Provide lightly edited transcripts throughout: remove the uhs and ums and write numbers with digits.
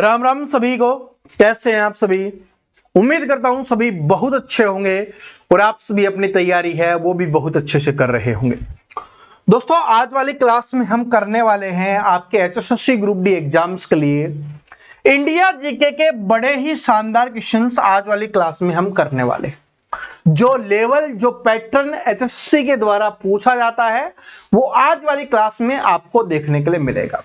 राम राम सभी को। कैसे हैं आप सभी? उम्मीद करता हूं सभी बहुत अच्छे होंगे और आप सभी अपनी तैयारी है वो भी बहुत अच्छे से कर रहे होंगे। दोस्तों, आज वाली क्लास में हम करने वाले हैं आपके एचएसएससी ग्रुप डी एग्जाम्स के लिए इंडिया जीके के बड़े ही शानदार क्वेश्चंस आज वाली क्लास में हम करने वाले हैं। जो पैटर्न एचएसएससी के द्वारा पूछा जाता है वो आज वाली क्लास में आपको देखने के लिए मिलेगा।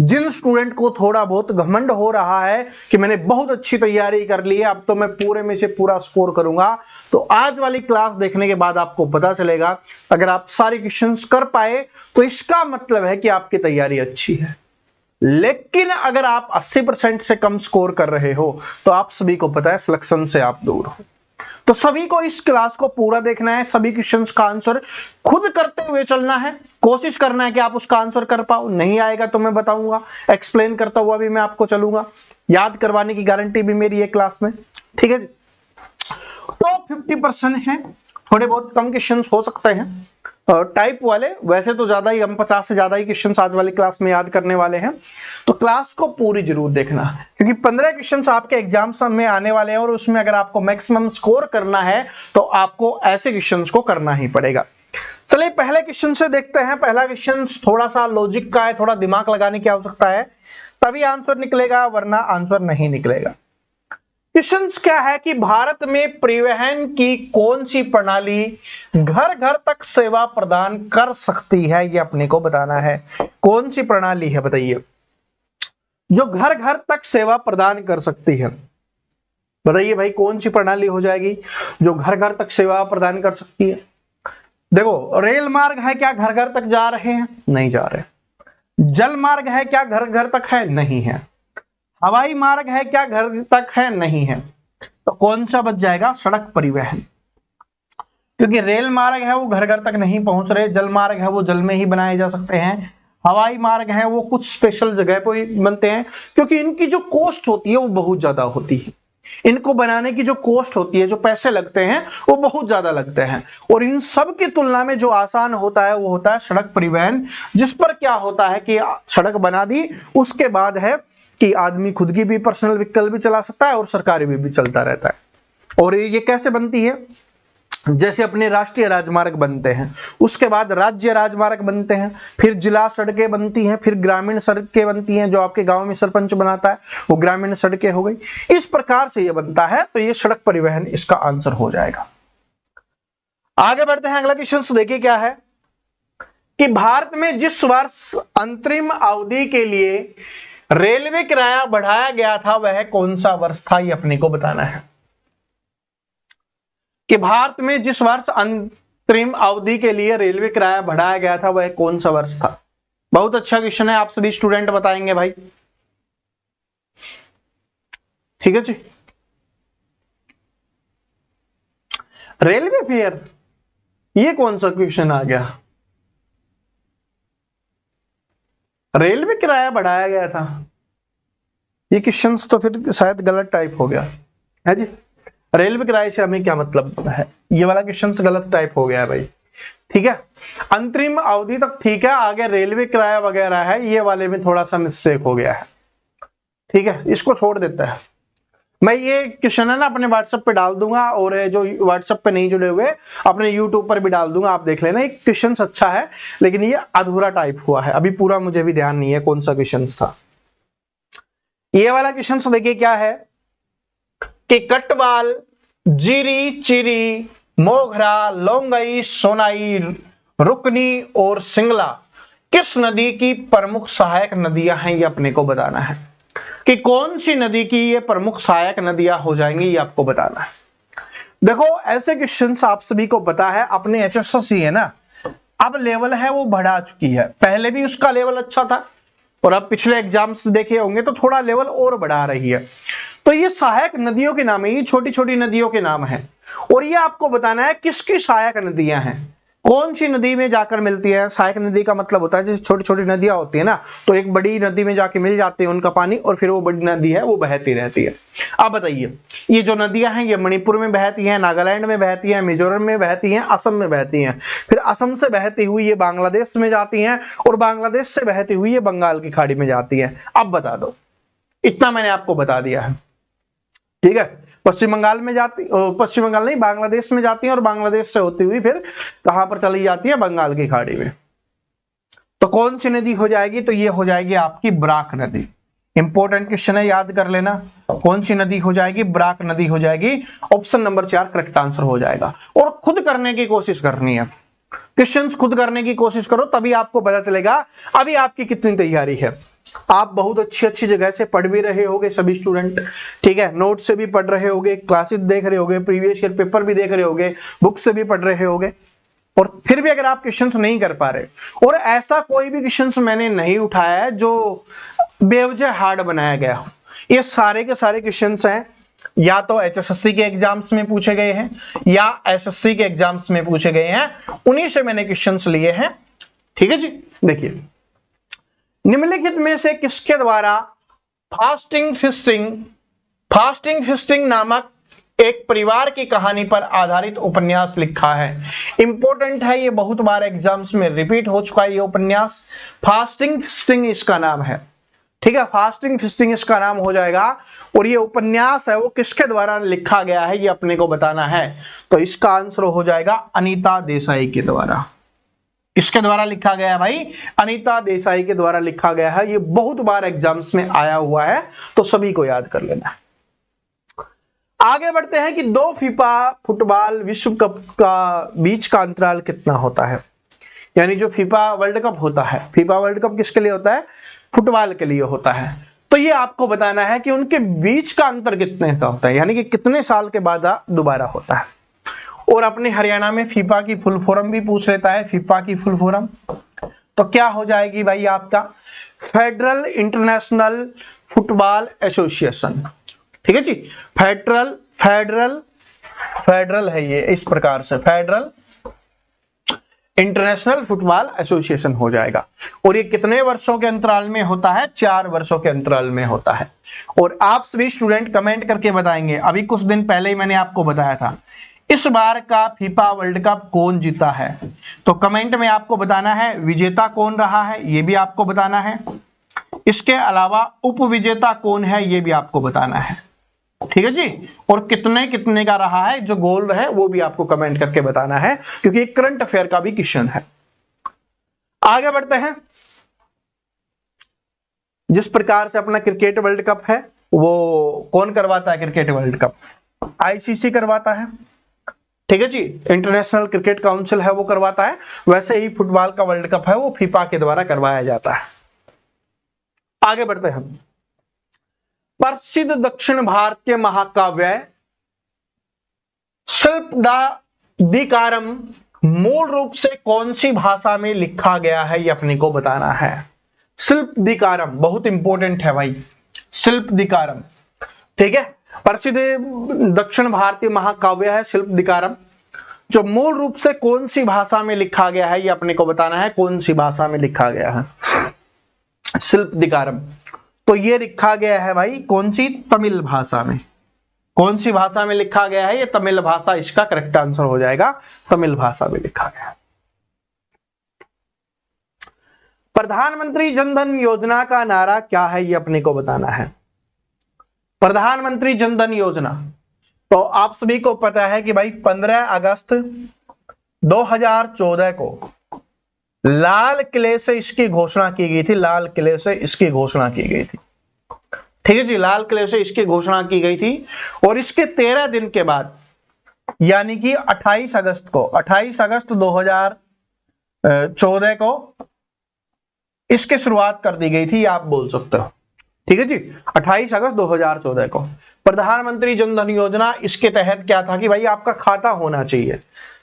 जिन स्टूडेंट को थोड़ा बहुत घमंड हो रहा है कि मैंने बहुत अच्छी तैयारी कर ली है, अब तो मैं पूरे में से पूरा स्कोर करूंगा, तो आज वाली क्लास देखने के बाद आपको पता चलेगा अगर आप सारे क्वेश्चंस कर पाए तो इसका मतलब है कि आपकी तैयारी अच्छी है। लेकिन अगर आप 80% से कम स्कोर कर रहे हो तो आप सभी को पता है सिलेक्शन से आप दूर हो। तो सभी को इस क्लास को पूरा देखना है, सभी क्वेश्चंस का आंसर खुद करते हुए चलना है, कोशिश करना है कि आप उसका आंसर कर पाओ। नहीं आएगा तो मैं बताऊंगा, एक्सप्लेन करता हुआ भी मैं आपको चलूंगा, याद करवाने की गारंटी भी मेरी है क्लास में। ठीक है जी। तो 50% है, थोड़े बहुत कम क्वेश्चंस हो सकते हैं टाइप वाले, वैसे तो ज्यादा ही, हम 50 से ज्यादा ही क्वेश्चंस आज वाली क्लास में याद करने वाले हैं। तो क्लास को पूरी जरूर देखना, क्योंकि 15 क्वेश्चंस आपके एग्जाम्स में आने वाले हैं और उसमें अगर आपको मैक्सिमम स्कोर करना है तो आपको ऐसे क्वेश्चंस को करना ही पड़ेगा। चलिए पहले क्वेश्चन से देखते हैं। पहला क्वेश्चन थोड़ा सा लॉजिक का है, थोड़ा दिमाग लगाने की आवश्यकता है, तभी आंसर निकलेगा, वरना आंसर नहीं निकलेगा। क्वेश्चन क्या है कि भारत में परिवहन की कौन सी प्रणाली घर घर तक सेवा प्रदान कर सकती है, ये अपने को बताना है। कौन सी प्रणाली है बताइए जो घर घर तक सेवा प्रदान कर सकती है? बताइए भाई, कौन सी प्रणाली हो जाएगी जो घर घर तक सेवा प्रदान कर सकती है? देखो, रेल मार्ग है क्या घर घर तक जा रहे हैं? नहीं जा रहे। जल मार्ग है क्या घर घर तक है? नहीं है। हवाई मार्ग है क्या घर तक है? नहीं है। तो कौन सा बच जाएगा? सड़क परिवहन। क्योंकि रेल मार्ग है वो घर घर तक नहीं पहुंच रहे, जल मार्ग है वो जल में ही बनाए जा सकते हैं, हवाई मार्ग है वो कुछ स्पेशल जगह पर ही बनते हैं, क्योंकि इनकी जो कॉस्ट होती है वो बहुत ज्यादा होती है। इनको बनाने की जो कॉस्ट होती है, जो पैसे लगते हैं वो बहुत ज्यादा लगते हैं, और इन सब की तुलना में जो आसान होता है वो होता है सड़क परिवहन, जिस पर क्या होता है कि सड़क बना दी, उसके बाद है कि आदमी खुद की भी पर्सनल व्हीकल भी चला सकता है और सरकारी भी चलता रहता है। और ये कैसे बनती है? जैसे अपने राष्ट्रीय राजमार्ग बनते हैं, उसके बाद राज्य राजमार्ग बनते हैं, फिर जिला सड़कें बनती हैं, फिर ग्रामीण सड़कें बनती हैं, जो आपके गांव में सरपंच बनाता है वो ग्रामीण सड़कें हो गई। इस प्रकार से ये बनता है, तो ये सड़क परिवहन इसका आंसर हो जाएगा। आगे बढ़ते हैं, अगला क्वेश्चन देखिए क्या है कि भारत में जिस वर्ष अंतरिम अवधि के लिए रेलवे किराया बढ़ाया गया था वह कौन सा वर्ष था, ये अपने को बताना है। कि भारत में जिस वर्ष अंतरिम अवधि के लिए रेलवे किराया बढ़ाया गया था वह कौन सा वर्ष था? बहुत अच्छा क्वेश्चन है, आप सभी स्टूडेंट बताएंगे भाई। ठीक है जी। रेलवे फेयर, ये कौन सा क्वेश्चन आ गया? रेलवे किराया बढ़ाया गया था, ये क्वेश्चन तो फिर शायद गलत टाइप हो गया है जी। रेलवे किराए से हमें क्या मतलब है? ये वाला क्वेश्चन गलत टाइप हो गया है भाई। ठीक है, अंतरिम अवधि तक ठीक है, आगे रेलवे किराया वगैरह है, ये वाले में थोड़ा सा मिस्टेक हो गया है। ठीक है, इसको छोड़ देता है। मैं ये क्वेश्चन है ना अपने व्हाट्सएप पे डाल दूंगा, और जो व्हाट्सएप पे नहीं जुड़े हुए अपने यूट्यूब पर भी डाल दूंगा, आप देख लेना। एक क्वेश्चन अच्छा है लेकिन ये अधूरा टाइप हुआ है, अभी पूरा मुझे भी ध्यान नहीं है कौन सा क्वेश्चन था। ये वाला क्वेश्चन देखिए क्या है कि कटवाल, जीरी, चिरी, मोगरा, लोंगई, सोनाई, रुकनी और सिंगला किस नदी की प्रमुख सहायक नदियां हैं, ये अपने को बताना है। कि कौन सी नदी की ये प्रमुख सहायक नदियां हो जाएंगी, ये आपको बताना है। देखो, ऐसे क्वेश्चंस आप सभी को पता है, अपने एचएसएससी है ना, अब लेवल है वो बढ़ा चुकी है। पहले भी उसका लेवल अच्छा था और अब पिछले एग्जाम्स देखे होंगे तो थोड़ा लेवल और बढ़ा रही है। तो ये सहायक नदियों के नाम है, ये छोटी छोटी नदियों के नाम है, और ये आपको बताना है किसकी सहायक नदियां हैं, कौन सी नदी में जाकर मिलती है। सहायक नदी का मतलब होता है जैसे छोटी छोटी नदियां होती है ना, तो एक बड़ी नदी में जाके मिल जाते हैं उनका पानी, और फिर वो बड़ी नदी है वो बहती रहती है। अब बताइए, ये जो नदियां हैं ये मणिपुर में बहती हैं, नागालैंड में बहती हैं, मिजोरम में बहती हैं, असम में बहती हैं, फिर असम से बहती हुई ये बांग्लादेश में जाती हैं, और बांग्लादेश से बहती हुई ये बंगाल की खाड़ी में जाती है। अब बता दो इतना मैंने आपको बता दिया है, ठीक है। पश्चिम बंगाल में जाती, पश्चिम बंगाल नहीं, बांग्लादेश में जाती है और बांग्लादेश से होती हुई फिर कहां पर चली जाती है, बंगाल की खाड़ी में। तो कौन सी नदी हो जाएगी, तो ये हो जाएगी आपकी बराक नदी। इंपॉर्टेंट क्वेश्चन है, याद कर लेना। कौन सी नदी हो जाएगी, बराक नदी हो जाएगी। ऑप्शन नंबर 4 करेक्ट आंसर हो जाएगा। और खुद करने की कोशिश करनी है, क्वेश्चंस खुद करने की कोशिश करो, तभी आपको पता चलेगा अभी आपकी कितनी तैयारी है। आप बहुत अच्छी जगह से पढ़ भी रहे होगे सभी स्टूडेंट, ठीक है, नोट से भी पढ़ रहे होगे, क्लासेस देख रहे होगे, प्रीवियस ईयर पेपर भी देख रहे होगे, बुक से भी पढ़ रहे होगे, और फिर भी अगर आप क्वेश्चंस नहीं कर पा रहे, और ऐसा कोई भी क्वेश्चंस मैंने नहीं उठाया है जो बेवजह हार्ड बनाया गया हो, ये सारे के सारे क्वेश्चंस हैं या तो HSSC के एग्जाम्स में पूछे गए हैं या SSC के एग्जाम्स में पूछे गए हैं, उन्हीं से मैंने क्वेश्चंस लिए हैं, ठीक है जी। देखिए, निम्नलिखित में से किसके द्वारा फास्टिंग फिस्टिंग नामक एक परिवार की कहानी पर आधारित उपन्यास लिखा है। इंपॉर्टेंट है, ये बहुत बार एग्जाम्स में रिपीट हो चुका है ये उपन्यास। फास्टिंग फिस्टिंग इसका नाम है, ठीक है, फास्टिंग फिस्टिंग इसका नाम हो जाएगा। और ये उपन्यास है वो किसके द्वारा लिखा गया है, ये अपने को बताना है। तो इसका आंसर हो जाएगा अनीता देसाई के द्वारा। किसके द्वारा लिखा गया है भाई, अनीता देसाई के द्वारा लिखा गया है। ये बहुत बार एग्जाम्स में आया हुआ है, तो सभी को याद कर लेना है। आगे बढ़ते हैं कि 2 फीफा फुटबॉल विश्व कप का बीच का अंतराल कितना होता है। यानी जो फीफा वर्ल्ड कप होता है, फीफा वर्ल्ड कप किसके लिए होता है, फुटबॉल के लिए होता है। तो ये आपको बताना है कि उनके बीच का अंतर कितने का होता है, यानी कि कितने साल के बाद दोबारा होता है। और अपने हरियाणा में फीफा की फुल फॉर्म भी पूछ लेता है, फीफा की फुल फॉर्म तो क्या हो जाएगी भाई आपका, फेडरल इंटरनेशनल फुटबॉल एसोसिएशन, ठीक है जी। फेडरल है ये, इस प्रकार से फेडरल इंटरनेशनल फुटबॉल एसोसिएशन हो जाएगा। और ये कितने वर्षों के अंतराल में होता है, 4 वर्षों के अंतराल में होता है। और आप सभी स्टूडेंट कमेंट करके बताएंगे, अभी कुछ दिन पहले ही मैंने आपको बताया था इस बार का फीफा वर्ल्ड कप कौन जीता है, तो कमेंट में आपको बताना है विजेता कौन रहा है, ये भी आपको बताना है। इसके अलावा उपविजेता कौन है, ये भी आपको बताना है, ठीक है जी। और कितने कितने का रहा है, जो गोल है वो भी आपको कमेंट करके बताना है, क्योंकि करंट अफेयर का भी क्वेश्चन है। आगे बढ़ते हैं। जिस प्रकार से अपना क्रिकेट वर्ल्ड कप है, वो कौन करवाता है, क्रिकेट वर्ल्ड कप ICC करवाता है, ठीक है जी, इंटरनेशनल क्रिकेट काउंसिल है वो करवाता है। वैसे ही फुटबॉल का वर्ल्ड कप है वो फीफा के द्वारा करवाया जाता है। आगे बढ़ते हैं। प्रसिद्ध दक्षिण भारतीय महाकाव्य शिल्पदिकारम मूल रूप से कौन सी भाषा में लिखा गया है, ये अपने को बताना है। शिल्पदिकारम बहुत इंपॉर्टेंट है भाई, शिल्पदिकारम, ठीक है। प्रसिद्ध दक्षिण भारतीय महाकाव्य है शिल्पदिकारम, जो मूल रूप से कौन सी भाषा में लिखा गया है, ये अपने को बताना है, कौन सी भाषा में लिखा गया है शिल्पदिकारम। तो ये लिखा गया है भाई कौन सी, तमिल भाषा में। कौन सी भाषा में लिखा गया है, ये तमिल भाषा इसका करेक्ट आंसर हो जाएगा, तमिल भाषा में लिखा गया है। प्रधानमंत्री जनधन योजना का नारा क्या है, ये अपने को बताना है। प्रधानमंत्री जनधन योजना, तो आप सभी को पता है कि भाई 15 अगस्त 2014 को लाल किले से इसकी घोषणा की गई थी, लाल किले से इसकी घोषणा की गई थी, ठीक है जी, लाल किले से इसकी घोषणा की गई थी। और इसके 13 दिन के बाद यानी कि 28 अगस्त 2014 को इसकी शुरुआत कर दी गई थी, आप बोल सकते हो, ठीक है जी, 28 अगस्त 2014 को प्रधानमंत्री जनधन योजना। इसके तहत क्या था कि भाई आपका खाता होना चाहिए,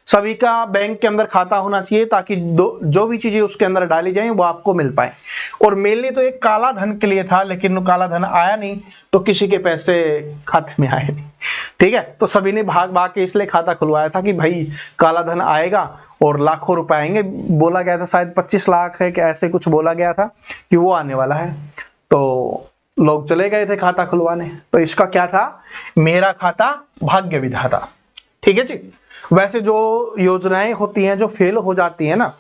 सभी का बैंक के अंदर खाता होना चाहिए, ताकि जो भी चीजें उसके अंदर डाली जाए वो आपको मिल पाए। और मेनली तो एक काला धन के लिए था, लेकिन वो काला धन आया नहीं, तो किसी के पैसे खाते में आए नहीं, ठीक है। तो सभी ने भाग भाग के इसलिए खाता खुलवाया था कि भाई काला धन आएगा और लाखों रुपए आएंगे। बोला गया था शायद 25 लाख है कि ऐसे कुछ बोला गया था कि वो आने वाला है, तो लोग चले गए थे खाता खुलवाने। तो इसका क्या था, मेरा खाता भाग्य विधाता, ठीक है जी। वैसे जो योजनाएं होती हैं जो फेल हो जाती है ना,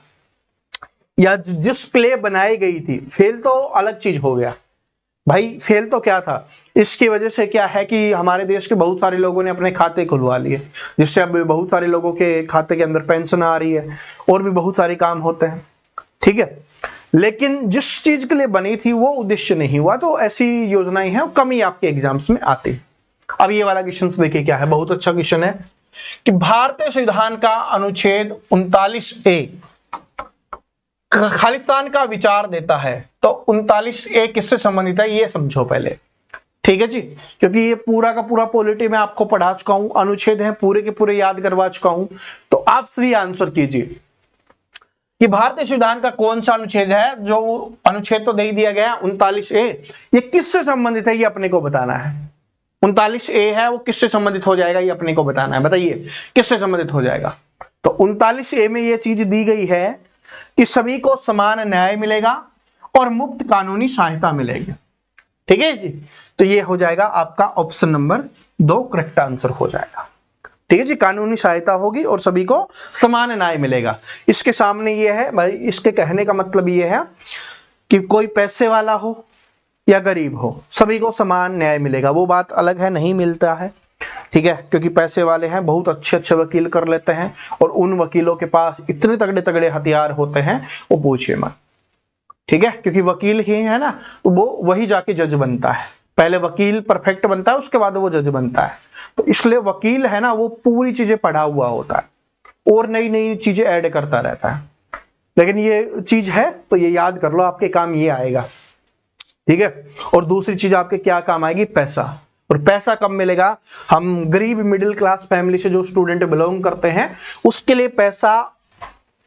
या जिसके लिए बनाई गई थी, फेल तो अलग चीज हो गया, भाई फेल तो क्या था, इसकी वजह से क्या है कि हमारे देश के बहुत सारे लोगों ने अपने खाते खुलवा लिए, जिससे अब बहुत सारे लोगों के खाते के अंदर पेंशन आ रही है और भी बहुत सारे काम होते हैं, ठीक है। लेकिन जिस चीज के लिए बनी थी वो उद्देश्य नहीं हुआ, तो ऐसी योजनाएं हैं, कम ही आपके एग्जाम्स में आती है। अब ये वाला क्वेश्चन देखिए क्या है, बहुत अच्छा क्वेश्चन है कि भारतीय संविधान का अनुच्छेद 39A खालिस्तान का विचार देता है, तो 39A किससे संबंधित है ये समझो पहले, ठीक है जी, क्योंकि ये पूरा का पूरा पॉलिटी में आपको पढ़ा चुका हूं, अनुच्छेद है पूरे के पूरे याद करवा चुका हूं, तो आप सभी आंसर कीजिए कि भारतीय संविधान का कौन सा अनुच्छेद है, जो अनुच्छेद तो दे ही दिया गया 39A, ये किससे संबंधित है ये अपने को बताना है। 39A है वो किससे संबंधित हो जाएगा ये अपने को बताना है, बताइए किससे संबंधित हो जाएगा। तो 39A में ये चीज दी गई है कि सभी को समान न्याय मिलेगा और मुफ्त कानूनी सहायता मिलेगी, ठीक है जी। तो ये हो जाएगा आपका ऑप्शन नंबर 2 करेक्ट आंसर हो जाएगा, ठीक है जी। कानूनी सहायता होगी और सभी को समान न्याय मिलेगा। इसके सामने ये है भाई, इसके कहने का मतलब ये है कि कोई पैसे वाला हो या गरीब हो, सभी को समान न्याय मिलेगा। वो बात अलग है, नहीं मिलता है, ठीक है, क्योंकि पैसे वाले हैं बहुत अच्छे अच्छे वकील कर लेते हैं और उन वकीलों के पास इतने तगड़े तगड़े हथियार होते हैं वो पूछिए मत, ठीक है, क्योंकि वकील ही है ना, तो वो वही जाके जज बनता है। पहले वकील परफेक्ट बनता है, उसके बाद वो जज बनता है। तो इसलिए वकील है ना, वो पूरी चीजें पढ़ा हुआ होता है और नई नई चीजें ऐड करता रहता है। लेकिन ये चीज है तो ये याद कर लो, आपके काम ये आएगा, ठीक है। और दूसरी चीज आपके क्या काम आएगी, पैसा। और पैसा कब मिलेगा, हम गरीब मिडिल क्लास फैमिली से जो स्टूडेंट बिलोंग करते हैं उसके लिए पैसा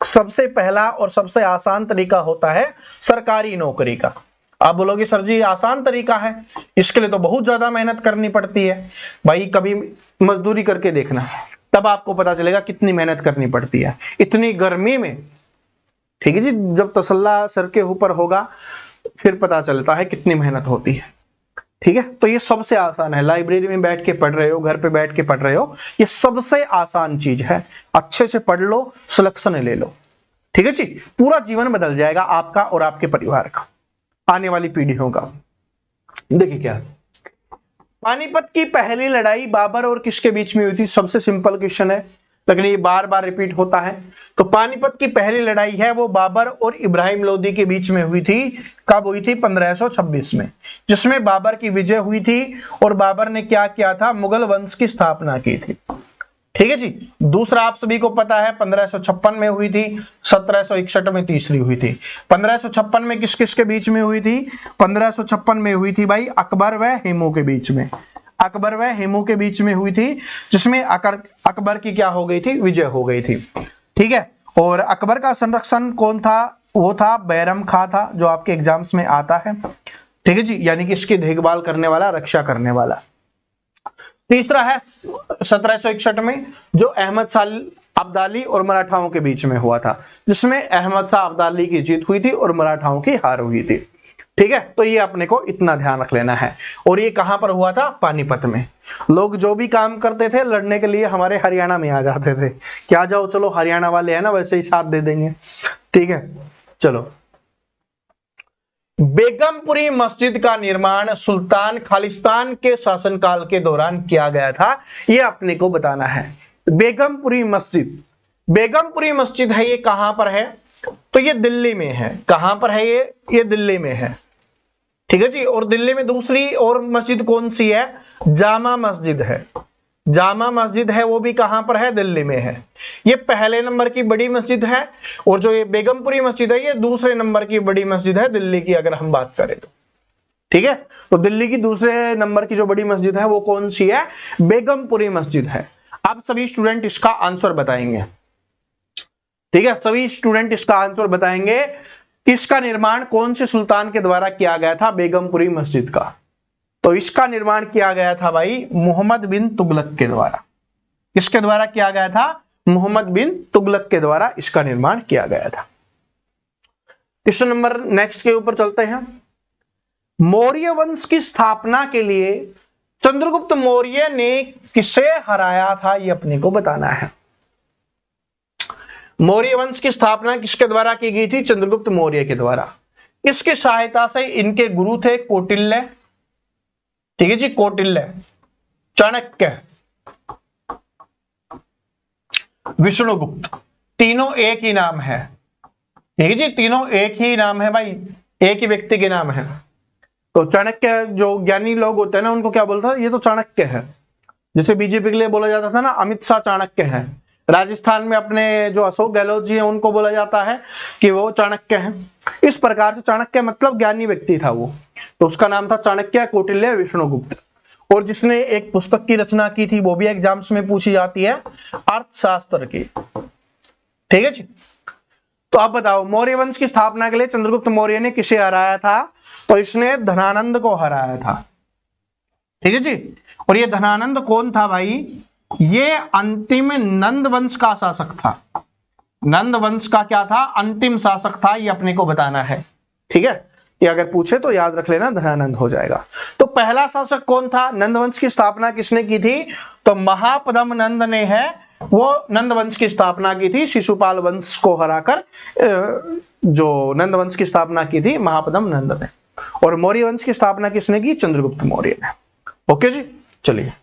सबसे पहला और सबसे आसान तरीका होता है सरकारी नौकरी का। आप बोलोगे सर जी आसान तरीका है, इसके लिए तो बहुत ज्यादा मेहनत करनी पड़ती है। भाई कभी मजदूरी करके देखना, तब आपको पता चलेगा कितनी मेहनत करनी पड़ती है इतनी गर्मी में, ठीक है जी। जब तसल्ला सर के ऊपर होगा फिर पता चलता है कितनी मेहनत होती है, ठीक है। तो ये सबसे आसान है, लाइब्रेरी में बैठ के पढ़ रहे हो, घर पे बैठ के पढ़ रहे हो, ये सबसे आसान चीज है। अच्छे से पढ़ लो, सिलेक्शन ले लो, ठीक है जी। पूरा जीवन बदल जाएगा आपका और आपके परिवार का, आने वाली पीढ़ियों का। देखिए क्या, पानीपत की पहली लड़ाई बाबर और किसके बीच में हुई थी, सबसे सिंपल क्वेश्चन है लेकिन ये बार बार रिपीट होता है। तो पानीपत की पहली लड़ाई है वो बाबर और इब्राहिम लोदी के बीच में हुई थी। कब हुई थी, 1526 में, जिसमें बाबर की विजय हुई थी। और बाबर ने क्या किया था, मुगल वंश की स्थापना की थी, ठीक है जी। दूसरा आप सभी को पता है 1556 में हुई थी, 1761 में तीसरी हुई थी। 1556 में किस किस के बीच में हुई थी, 1556 में हुई थी भाई अकबर व हेमू के बीच में, अकबर व हेमू के बीच में हुई थी, जिसमें अकबर की क्या हो गई थी, विजय हो गई थी, ठीक है। और अकबर का संरक्षण कौन था, वो था बैरम खां था, जो आपके एग्जाम्स में आता है, ठीक है जी, यानी कि इसकी देखभाल करने वाला, रक्षा करने वाला। तीसरा है 1761 में जो अहमद शाह अब्दाली और मराठाओं के बीच में हुआ था, जिसमें अहमद शाह अब्दाली की जीत हुई थी और मराठाओं की हार हुई थी, ठीक है। तो ये अपने को इतना ध्यान रख लेना है। और ये कहां पर हुआ था, पानीपत में। लोग जो भी काम करते थे लड़ने के लिए हमारे हरियाणा में आ जाते थे, क्या जाओ चलो हरियाणा वाले हैं ना, वैसे ही साथ दे देंगे, ठीक है। चलो, बेगमपुरी मस्जिद का निर्माण सुल्तान खालिस्तान के शासनकाल के दौरान किया गया था, ये अपने को बताना है। बेगमपुरी मस्जिद, बेगमपुरी मस्जिद है, ये कहां पर है, तो ये दिल्ली में है। कहां पर है ये दिल्ली में है, ठीक है जी। और दिल्ली में दूसरी और मस्जिद कौन सी है, जामा मस्जिद है। जामा मस्जिद है वो भी कहां पर है, दिल्ली में है। ये पहले नंबर की बड़ी मस्जिद है, और जो ये बेगमपुरी मस्जिद है ये दूसरे नंबर की बड़ी मस्जिद है दिल्ली की, अगर हम बात करें तो, ठीक है। तो दिल्ली की दूसरे नंबर की जो बड़ी मस्जिद है वो कौन सी है, बेगमपुरी मस्जिद है। अब सभी स्टूडेंट इसका आंसर बताएंगे, ठीक है, सभी स्टूडेंट इसका आंसर बताएंगे कि इसका निर्माण कौन से सुल्तान के द्वारा किया गया था, बेगमपुरी मस्जिद का। तो इसका निर्माण किया गया था भाई मोहम्मद बिन तुगलक के द्वारा। किसके द्वारा किया गया था, मोहम्मद बिन तुगलक के द्वारा इसका निर्माण किया गया था। क्वेश्चन नंबर नेक्स्ट के ऊपर चलते हैं। मौर्य वंश की स्थापना के लिए चंद्रगुप्त मौर्य ने किसे हराया था, ये अपने को बताना है। मौर्य वंश की स्थापना किसके द्वारा की गई थी, चंद्रगुप्त मौर्य के द्वारा। किसकी सहायता से? इनके गुरु थे कौटिल्य, ठीक है जी, कौटिल्य, चाणक्य, विष्णुगुप्त, तीनों एक ही नाम है, ठीक है जी, तीनों एक ही नाम है भाई, एक ही व्यक्ति के नाम है। तो चाणक्य, जो ज्ञानी लोग होते हैं ना उनको क्या बोलता है, ये तो चाणक्य है। जैसे बीजेपी के लिए बोला जाता था ना अमित शाह चाणक्य है, राजस्थान में अपने जो अशोक गहलोत जी हैं उनको बोला जाता है कि वो चाणक्य हैं। इस प्रकार से चाणक्य मतलब ज्ञानी व्यक्ति था वो, तो उसका नाम था चाणक्य, कौटिल्य, विष्णुगुप्त। और जिसने एक पुस्तक की रचना की थी वो भी एग्जाम्स में पूछी जाती है, अर्थशास्त्र की, ठीक है जी। तो आप बताओ मौर्य वंश की स्थापना के लिए चंद्रगुप्त मौर्य ने किसे हराया था? तो इसने धनानंद को हराया था, ठीक है जी। और ये धनानंद कौन था भाई? ये अंतिम नंद वंश का शासक था। नंद वंश का क्या था? अंतिम शासक था, ये अपने को बताना है, ठीक है। ये अगर पूछे तो याद रख लेना, धनानंद हो जाएगा। तो पहला शासक कौन था? नंद वंश की स्थापना किसने की थी? तो महापद्म नंद ने है वो नंद वंश की स्थापना की थी, शिशुपाल वंश को हराकर जो नंद वंश की स्थापना की थी महापद्म नंद ने। और मौर्य वंश की स्थापना किसने की? चंद्रगुप्त मौर्य ने। ओके जी, चलिए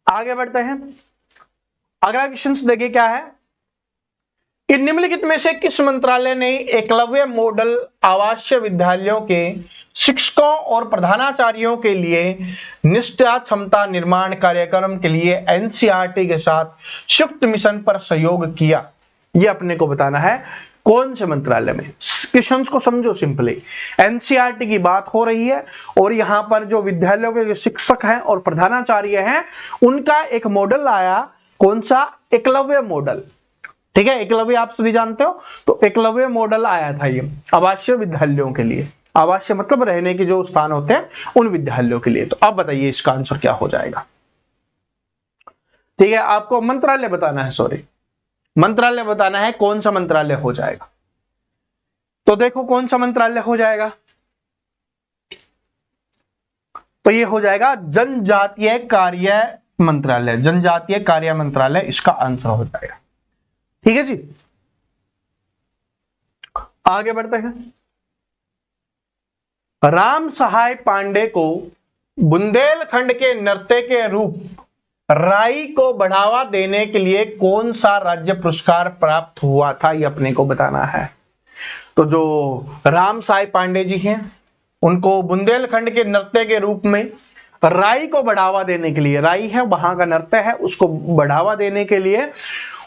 आगे बढ़ते हैं। अगला क्वेश्चन देखिए क्या है कि निम्नलिखित में से किस मंत्रालय ने एकलव्य मॉडल आवासीय विद्यालयों के शिक्षकों और प्रधानाचार्यों के लिए निष्ठा क्षमता निर्माण कार्यक्रम के लिए एनसीईआरटी के साथ संयुक्त मिशन पर सहयोग किया? यह अपने को बताना है कौन से मंत्रालय में। क्वेश्चंस को समझो सिंपली, एनसीईआरटी की बात हो रही है और यहां पर जो विद्यालयों के शिक्षक हैं और प्रधानाचार्य हैं उनका एक मॉडल आया, कौन सा? एकलव्य मॉडल, ठीक है। एकलव्य आप सभी जानते हो, तो एकलव्य मॉडल आया था ये आवासीय विद्यालयों के लिए। आवासीय मतलब रहने के जो स्थान होते हैं उन विद्यालयों के लिए। तो अब बताइए इसका आंसर क्या हो जाएगा? ठीक है, आपको मंत्रालय बताना है, सॉरी मंत्रालय बताना है, कौन सा मंत्रालय हो जाएगा। तो देखो कौन सा मंत्रालय हो जाएगा, तो ये हो जाएगा जनजातीय कार्य मंत्रालय, जनजातीय कार्य मंत्रालय इसका आंसर हो जाएगा, ठीक है जी। आगे बढ़ते हैं। राम सहाय पांडे को बुंदेलखंड के नृत्य के रूप राई को बढ़ावा देने के लिए कौन सा राज्य पुरस्कार प्राप्त हुआ था? ये अपने को बताना है। तो जो राम सहाय पांडे जी हैं उनको बुंदेलखंड के नृत्य के रूप में राई को बढ़ावा देने के लिए, राई है वहां का नृत्य है, उसको बढ़ावा देने के लिए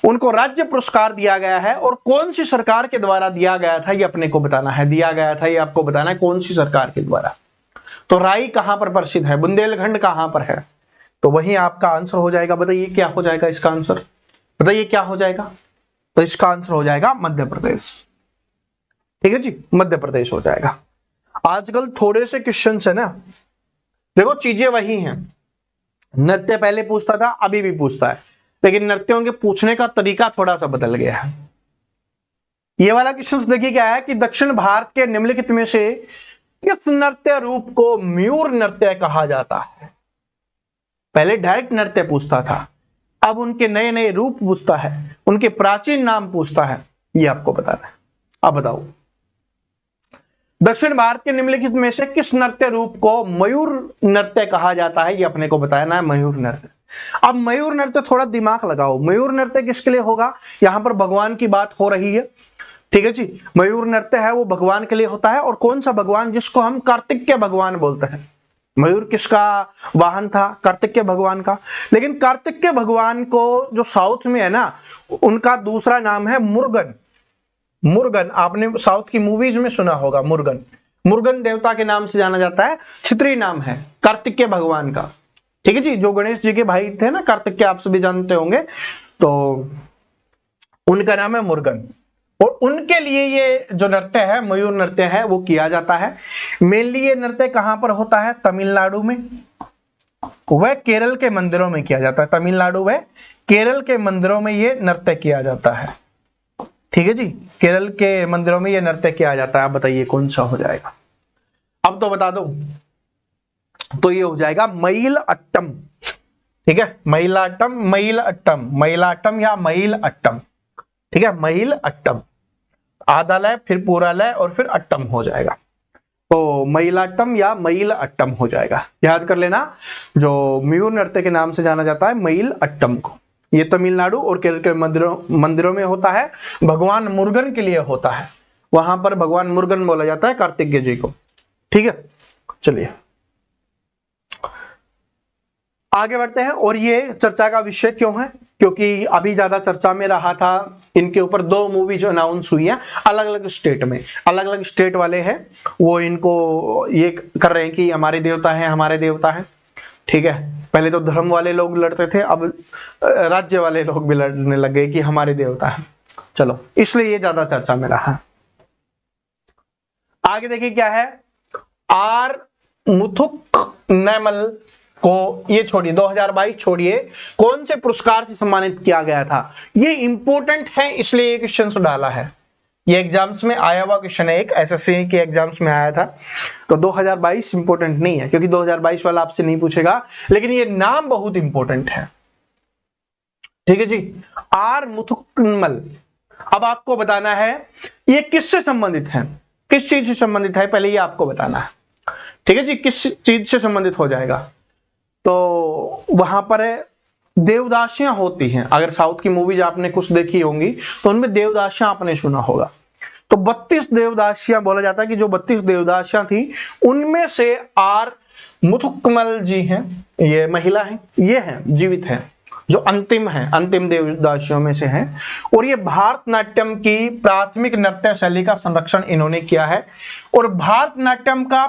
उनको राज्य पुरस्कार दिया गया है। और कौन सी सरकार के द्वारा दिया गया था ये अपने को बताना है। दिया गया था ये आपको बताना है कौन सी सरकार के द्वारा। तो राई कहां पर प्रसिद्ध है? बुंदेलखंड कहां पर है? तो वही आपका आंसर हो जाएगा। बताइए क्या हो जाएगा इसका आंसर? बताइए क्या हो जाएगा? तो इसका आंसर हो जाएगा मध्य प्रदेश, ठीक है जी, मध्य प्रदेश हो जाएगा। आजकल थोड़े से क्वेश्चन है ना, देखो चीजें वही हैं, नृत्य पहले पूछता था अभी भी पूछता है, लेकिन नृत्यों के पूछने का तरीका थोड़ा सा बदल गया है। ये वाला क्वेश्चन देखिए क्या है कि दक्षिण भारत के निम्नलिखित में से किस नृत्य रूप को मयूर नृत्य कहा जाता है? पहले डायरेक्ट नृत्य पूछता था, अब उनके नए नए रूप पूछता है, उनके प्राचीन नाम पूछता है, ये आपको बताना है। अब बताओ दक्षिण भारत के निम्नलिखित में से किस नृत्य रूप को मयूर नृत्य कहा जाता है? ये अपने को बताना है, मयूर नृत्य। अब मयूर नृत्य थोड़ा दिमाग लगाओ, मयूर नृत्य किसके लिए होगा? यहां पर भगवान की बात हो रही है, ठीक है जी। मयूर नृत्य है वो भगवान के लिए होता है। और कौन सा भगवान? जिसको हम कार्तिकेय भगवान बोलते हैं। मयूर किसका वाहन था? कार्तिकेय भगवान का। लेकिन कार्तिकेय भगवान को जो साउथ में है ना, उनका दूसरा नाम है मुर्गन। मुर्गन आपने साउथ की मूवीज में सुना होगा, मुर्गन। मुर्गन देवता के नाम से जाना जाता है, क्षेत्रीय नाम है कार्तिकेय भगवान का, ठीक है जी। जो गणेश जी के भाई थे ना कार्तिकेय, आप सभी जानते होंगे, तो उनका नाम है मुर्गन। और उनके लिए ये जो नृत्य है मयूर नृत्य है वो किया जाता है। मेनली ये नृत्य कहां पर होता है? तमिलनाडु में, वह केरल के मंदिरों में किया जाता है। तमिलनाडु व केरल के मंदिरों में ये नृत्य किया जाता है, ठीक है जी। केरल के मंदिरों में ये नृत्य किया जाता है। आप बताइए कौन सा हो जाएगा? अब तो बता दो, तो ये हो जाएगा मईल अट्टम, ठीक है। मईलाट्टम, मईल अट्टम, मईलाट्टम या मईल अट्टम, ठीक है, मईल अट्टम। आधा लय, फिर पूरा लय और फिर अट्टम हो जाएगा। तो मयिलाट्टम या मयिल अट्टम हो जाएगा। याद कर लेना, जो मयूर नृत्य के नाम से जाना जाता है मयिल अट्टम को, ये तमिलनाडु और केरल के मंदिरों में होता है। भगवान मुरुगन के लिए होता है, वहां पर भगवान मुरुगन बोला जाता है कार्तिकेय जी को। ठीक है, चलिए आगे बढ़ते हैं। और ये चर्चा का विषय क्यों है? क्योंकि अभी ज्यादा चर्चा में रहा था, इनके ऊपर 2 मूवी जो अनाउंस हुई हैं अलग अलग स्टेट में, अलग अलग स्टेट वाले हैं वो इनको ये कर रहे हैं कि हमारे देवता हैं, हमारे देवता हैं। ठीक है, पहले तो धर्म वाले लोग लड़ते थे, अब राज्य वाले लोग भी लड़ने लग गए कि हमारे देवता हैं। चलो, इसलिए ये ज्यादा चर्चा में रहा। आगे देखिए क्या है, आर मुथुकनमल को ये छोड़िए, 2022 छोड़िए, कौन से पुरस्कार से सम्मानित किया गया था? ये इंपॉर्टेंट है इसलिए ये क्वेश्चन डाला है। ये एग्जाम्स में आया हुआ क्वेश्चन है, एक एसएससी के एग्जाम्स में आया था। तो 2022 इंपॉर्टेंट नहीं है क्योंकि 2022 वाला आपसे नहीं पूछेगा, लेकिन ये नाम बहुत इंपॉर्टेंट है। ठीक है जी, आर मुथुकनमल। अब आपको बताना है ये किससे संबंधित है, किस चीज से संबंधित है, पहले ये आपको बताना है। ठीक है जी, किस चीज से संबंधित हो जाएगा? तो वहां पर देवदासियां होती हैं, अगर साउथ की मूवीज आपने कुछ देखी होंगी तो उनमें देवदासियां आपने सुना होगा। तो 32 देवदासियां बोला जाता है कि जो 32 देवदासियां थी उनमें से आर मुथुकनमल जी हैं, ये महिला हैं, ये हैं, जीवित हैं, जो अंतिम है, अंतिम देवदासियों में से हैं। और ये भारतनाट्यम की प्राथमिक नृत्य शैली का संरक्षण इन्होंने किया है। और भारतनाट्यम का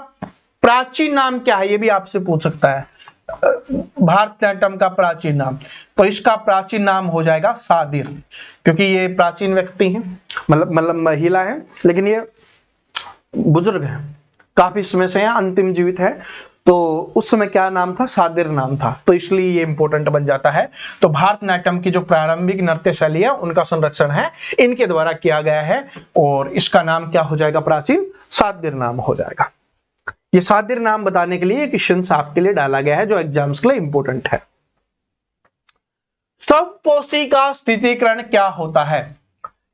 प्राचीन नाम क्या है, ये भी आपसे पूछ सकता है। भारतनाट्यम का प्राचीन नाम, तो इसका प्राचीन नाम हो जाएगा सादिर, क्योंकि ये प्राचीन व्यक्ति हैं, मतलब महिला है, लेकिन ये बुजुर्ग है, काफी समय से यहाँ अंतिम जीवित है। तो उस समय क्या नाम था? सादिर नाम था, तो इसलिए ये इंपॉर्टेंट बन जाता है। तो भारतनाट्यम की जो प्रारंभिक नृत्य शैली है उनका संरक्षण है इनके द्वारा किया गया है, और इसका नाम क्या हो जाएगा? प्राचीन सादिर नाम हो जाएगा। ये सादिर नाम बताने के लिए क्वेश्चन आपके लिए डाला गया है जो एग्जाम्स के लिए इंपॉर्टेंट है। स्वपोषी का स्थितीकरण क्या होता है,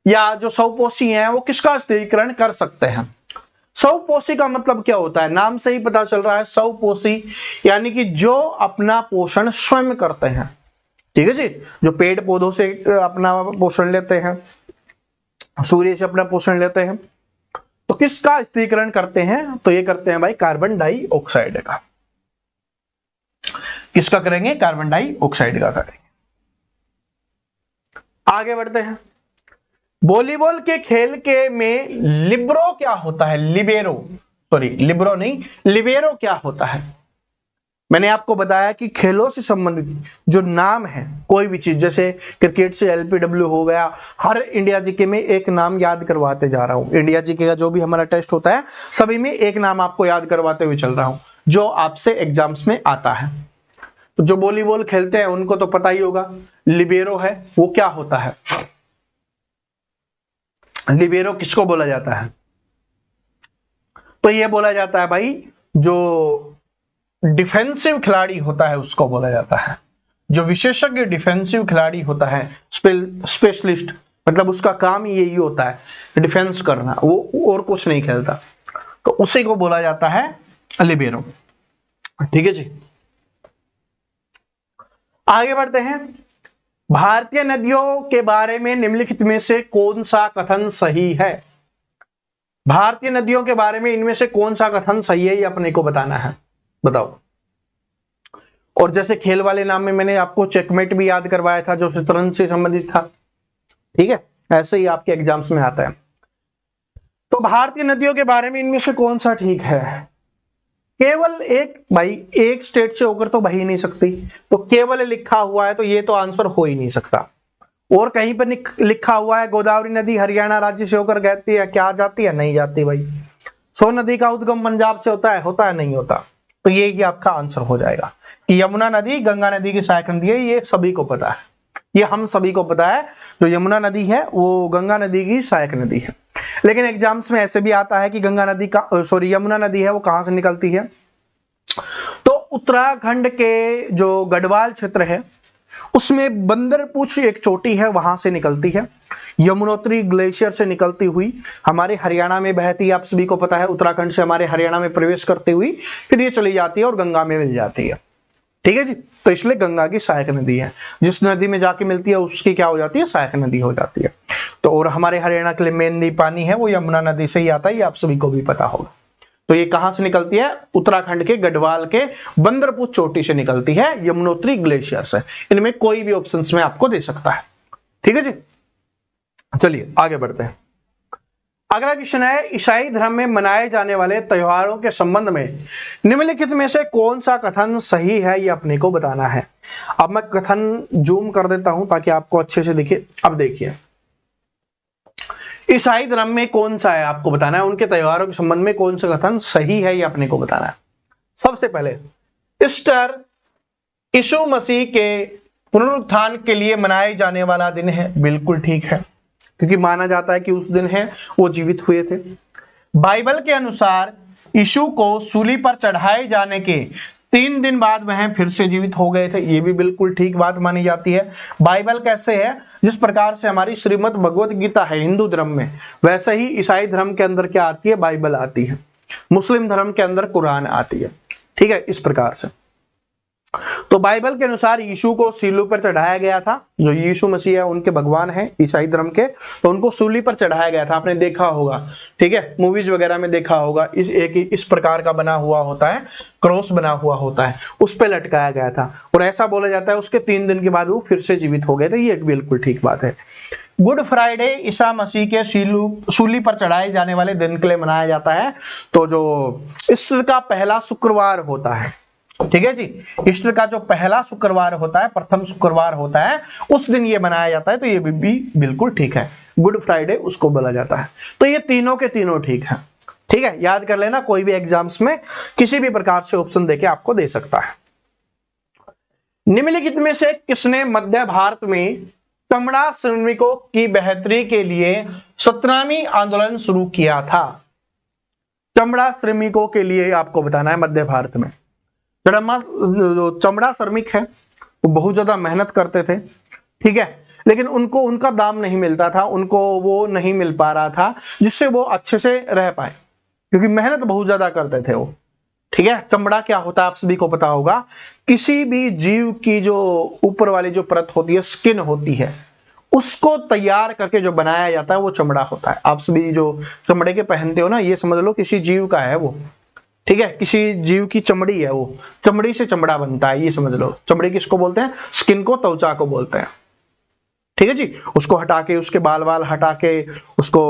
या जो स्वपोषी हैं वो किसका स्थितीकरण कर सकते हैं? स्वपोषी का मतलब क्या होता है? नाम से ही पता चल रहा है, स्वपोषी यानी कि जो अपना पोषण स्वयं करते हैं। ठीक है जी, जो पेड़ पौधों से अपना पोषण लेते हैं, सूर्य से अपना पोषण लेते हैं। तो किसका स्थिरीकरण करते हैं? तो ये करते हैं भाई कार्बन डाइऑक्साइड का। किसका करेंगे? कार्बन डाइऑक्साइड का करेंगे। आगे बढ़ते हैं। वॉलीबॉल के खेल के में लिब्रो क्या होता है? लिबेरो, सॉरी लिब्रो नहीं, लिबेरो क्या होता है? मैंने आपको बताया कि खेलों से संबंधित जो नाम है, कोई भी चीज, जैसे क्रिकेट से एलपीडब्ल्यू हो गया, हर इंडिया जीके में एक नाम याद करवाते जा रहा हूं। इंडिया जीके का जो भी हमारा टेस्ट होता है सभी में एक नाम आपको याद करवाते हुए चल रहा हूं जो आपसे एग्जाम्स में आता है। तो जो वॉलीबॉल खेलते हैं उनको तो पता ही होगा, लिबेरो है, वो क्या होता है? लिबेरो किसको बोला जाता है? तो ये बोला जाता है भाई जो डिफेंसिव खिलाड़ी होता है उसको बोला जाता है। जो विशेषज्ञ डिफेंसिव खिलाड़ी होता है, स्पेशलिस्ट, मतलब उसका काम ही यही होता है डिफेंस करना, वो और कुछ नहीं खेलता, तो उसी को बोला जाता है लिबेरो। ठीक है जी, आगे बढ़ते हैं। भारतीय नदियों के बारे में निम्नलिखित में से कौन सा कथन सही है? भारतीय नदियों के बारे में इनमें से कौन सा कथन सही है, ये अपने को बताना है, बताओ। और जैसे खेल वाले नाम में मैंने आपको चेकमेट भी याद करवाया था जो शतरंज से संबंधित था। ठीक है, ऐसे ही आपके एग्जाम्स में आता है। तो भारतीय नदियों के बारे में इनमें से कौन सा ठीक है? केवल एक, भाई एक स्टेट से होकर तो बह ही नहीं सकती, तो केवल लिखा हुआ है तो ये तो आंसर हो ही नहीं सकता। और कहीं पर लिखा हुआ है गोदावरी नदी हरियाणा राज्य से होकर बहती है, क्या जाती है? नहीं जाती भाई। सोन नदी का उद्गम पंजाब से होता है नहीं होता। तो ये आपका आंसर हो जाएगा कि यमुना नदी गंगा नदी की सहायक नदी है, ये सभी को पता है, ये हम सभी को पता है। जो यमुना नदी है वो गंगा नदी की सहायक नदी है। लेकिन एग्जाम्स में ऐसे भी आता है कि गंगा नदी का, सॉरी यमुना नदी है वो कहां से निकलती है? तो उत्तराखंड के जो गढ़वाल क्षेत्र है उसमें बंदरपूछ एक चोटी है, वहां से निकलती है। यमुनोत्री ग्लेशियर से निकलती हुई हमारे हरियाणा में बहती है, आप सभी को पता है, उत्तराखंड से हमारे हरियाणा में प्रवेश करते हुई फिर ये चली जाती है और गंगा में मिल जाती है। ठीक है जी, तो इसलिए गंगा की सहायक नदी है। जिस नदी में जाके मिलती है उसकी क्या हो जाती है, सहायक नदी हो जाती है। तो और हमारे हरियाणा के लिए मेन पानी है वो यमुना नदी से ही आता है, ये आप सभी को भी पता होगा। तो ये कहां से निकलती है, उत्तराखंड के गढ़वाल के बंदरपूछ चोटी से निकलती है, यमुनोत्री ग्लेशियर से। इनमें कोई भी ऑप्शन में आपको दे सकता है। ठीक है जी, चलिए आगे बढ़ते हैं। अगला क्वेश्चन है, ईसाई धर्म में मनाए जाने वाले त्योहारों के संबंध में निम्नलिखित में से कौन सा कथन सही है, ये अपने को बताना है। अब मैं कथन जूम कर देता हूं ताकि आपको अच्छे से दिखे। अब देखिए, ईसाई धर्म में कौन सा है आपको बताना है, उनके त्योहारों के संबंध में कौन सा कथन सही है, ये अपने को बताना है। सबसे पहले ईस्टर यीशु मसीह के पुनरुत्थान के लिए मनाए जाने वाला दिन है, बिल्कुल ठीक है, क्योंकि माना जाता है कि उस दिन है वो जीवित हुए थे। बाइबल के अनुसार यीशु को सूली पर चढ़ाए जाने के 3 दिन बाद वह फिर से जीवित हो गए थे, ये भी बिल्कुल ठीक बात मानी जाती है। बाइबल कैसे है, जिस प्रकार से हमारी श्रीमद् भगवत गीता है हिंदू धर्म में, वैसे ही ईसाई धर्म के अंदर क्या आती है, बाइबल आती है। मुस्लिम धर्म के अंदर कुरान आती है। ठीक है, इस प्रकार से। तो बाइबल के अनुसार यीशु को सूली पर चढ़ाया गया था। जो यीशु मसीह है उनके भगवान है ईसाई धर्म के, तो उनको सूली पर चढ़ाया गया था, आपने देखा होगा। ठीक है, मूवीज वगैरह में देखा होगा, इस प्रकार का बना हुआ होता है, क्रॉस बना हुआ होता है, उस पर लटकाया गया था। और ऐसा बोला जाता है उसके 3 दिन के बाद वो फिर से जीवित हो गए थे, ये बिल्कुल ठीक बात है। गुड फ्राइडे ईसा मसीह के सूली पर चढ़ाए जाने वाले दिन के लिए मनाया जाता है। तो जो ईस्टर का पहला शुक्रवार होता है, ठीक है जी, ईस्टर का जो पहला शुक्रवार होता है, प्रथम शुक्रवार होता है, उस दिन ये मनाया जाता है, तो ये भी बिल्कुल ठीक है। गुड फ्राइडे उसको बोला जाता है। तो ये तीनों के तीनों ठीक है। ठीक है, याद कर लेना, कोई भी एग्जाम्स में किसी भी प्रकार से ऑप्शन देके आपको दे सकता है। निम्नलिखित में से किसने मध्य भारत में चमड़ा श्रमिकों की बेहतरी के लिए 17वीं आंदोलन शुरू किया था? चमड़ा श्रमिकों के लिए आपको बताना है मध्य भारत में। जो चमड़ा श्रमिक है वो बहुत ज्यादा मेहनत करते थे, ठीक है, लेकिन उनको उनका दाम नहीं मिलता था, उनको वो नहीं मिल पा रहा था जिससे वो अच्छे से रह पाए, क्योंकि मेहनत बहुत ज्यादा करते थे वो। ठीक है, चमड़ा क्या होता है आप सभी को पता होगा, किसी भी जीव की जो ऊपर वाली जो परत होती है, स्किन होती है, उसको तैयार करके जो बनाया जाता है वो चमड़ा होता है। आप सभी जो चमड़े के पहनते हो ना, ये समझ लो किसी जीव का है वो। ठीक है, किसी जीव की चमड़ी है वो, चमड़ी से चमड़ा बनता है, ये समझ लो। चमड़ी किसको बोलते हैं? स्किन को, त्वचा को बोलते हैं। ठीक है जी, उसको हटा के, उसके बाल वाल हटा के, उसको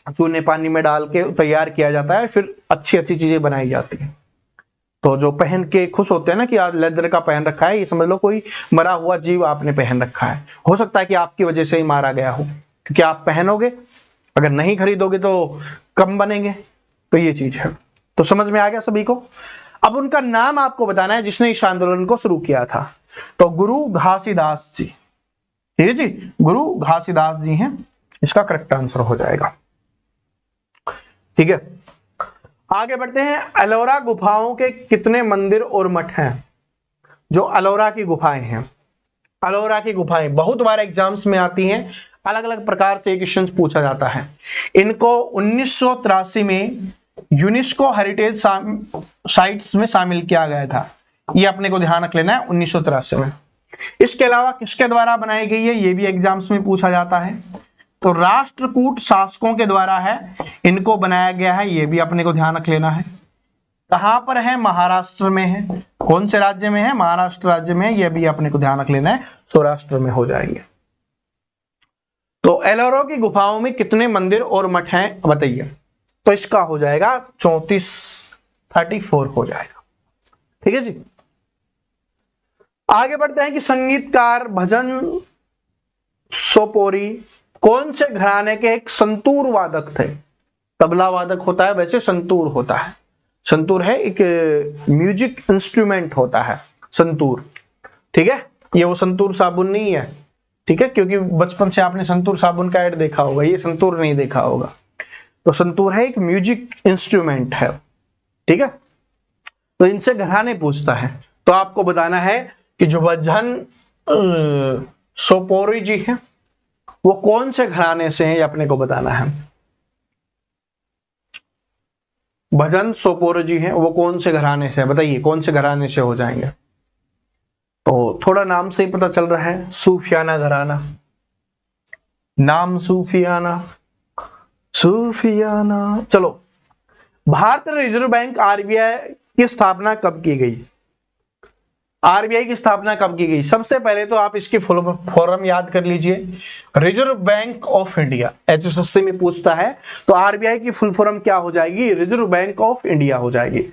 चूने पानी में डाल के तैयार किया जाता है, फिर अच्छी अच्छी चीजें बनाई जाती है। तो जो पहन के खुश होते हैं ना कि आज लेदर का पहन रखा है, ये समझ लो कोई मरा हुआ जीव आपने पहन रखा है। हो सकता है कि आपकी वजह से ही मारा गया हो, क्योंकि आप पहनोगे, अगर नहीं खरीदोगे तो कम बनेंगे। तो ये चीज है। तो समझ में आ गया सभी को? अब उनका नाम आपको बताना है जिसने इस आंदोलन को शुरू किया था। तो गुरु घासीदास जी। ठीक है जी, गुरु घासीदास जी हैं, इसका करेक्ट आंसर हो जाएगा। ठीक है, आगे बढ़ते हैं। एलोरा गुफाओं के कितने मंदिर और मठ हैं? जो एलोरा की गुफाएं हैं, एलोरा की गुफाएं बहुत बार एग्जाम्स में आती हैं, अलग अलग प्रकार से क्वेश्चन पूछा जाता है। इनको 1983 में यूनेस्को हेरिटेज साइट्स में शामिल किया गया था, ये अपने को ध्यान रख लेना है, 1983 में। इसके अलावा किसके द्वारा बनाई गई है, ये भी एग्जाम्स में पूछा जाता है। तो राष्ट्रकूट शासकों के द्वारा है, इनको बनाया गया है, ये भी अपने को ध्यान रख लेना है। कहां पर है? महाराष्ट्र में है। कौन से राज्य में है? महाराष्ट्र राज्य में, यह भी अपने को ध्यान रख लेना है, सौराष्ट्र में हो जाएंगे। तो एलोरा की गुफाओं में कितने मंदिर और मठ हैं बताइए? तो इसका हो जाएगा 34 हो जाएगा। ठीक है जी, आगे बढ़ते हैं कि संगीतकार भजन सोपोरी कौन से घराने के एक संतूर वादक थे? तबला वादक होता है, वैसे संतूर होता है। संतूर है एक म्यूजिक इंस्ट्रूमेंट होता है संतूर। ठीक है, ये वो संतूर साबुन नहीं है, ठीक है, क्योंकि बचपन से आपने संतूर साबुन का ऐड देखा होगा, ये संतूर नहीं देखा होगा। तो संतूर है एक म्यूजिक इंस्ट्रूमेंट है। ठीक है, तो इनसे घराने पूछता है, तो आपको बताना है कि जो भजन सोपोरी जी हैं, वो कौन से घराने से हैं ये अपने को बताना है। भजन सोपोरी जी हैं, वो कौन से घराने से, बताइए कौन से घराने से हो जाएंगे। तो थोड़ा नाम से ही पता चल रहा है, सूफियाना घराना, नाम सूफियाना, सूफियाना। चलो, भारतीय रिजर्व बैंक आरबीआई की स्थापना कब की गई? आरबीआई की स्थापना कब की गई? सबसे पहले तो आप इसकी फुल फॉर्म याद कर लीजिए, reserve bank of India. HSSC में पूछता है तो आरबीआई की फुल फॉर्म क्या हो जाएगी? रिजर्व बैंक ऑफ इंडिया हो जाएगी।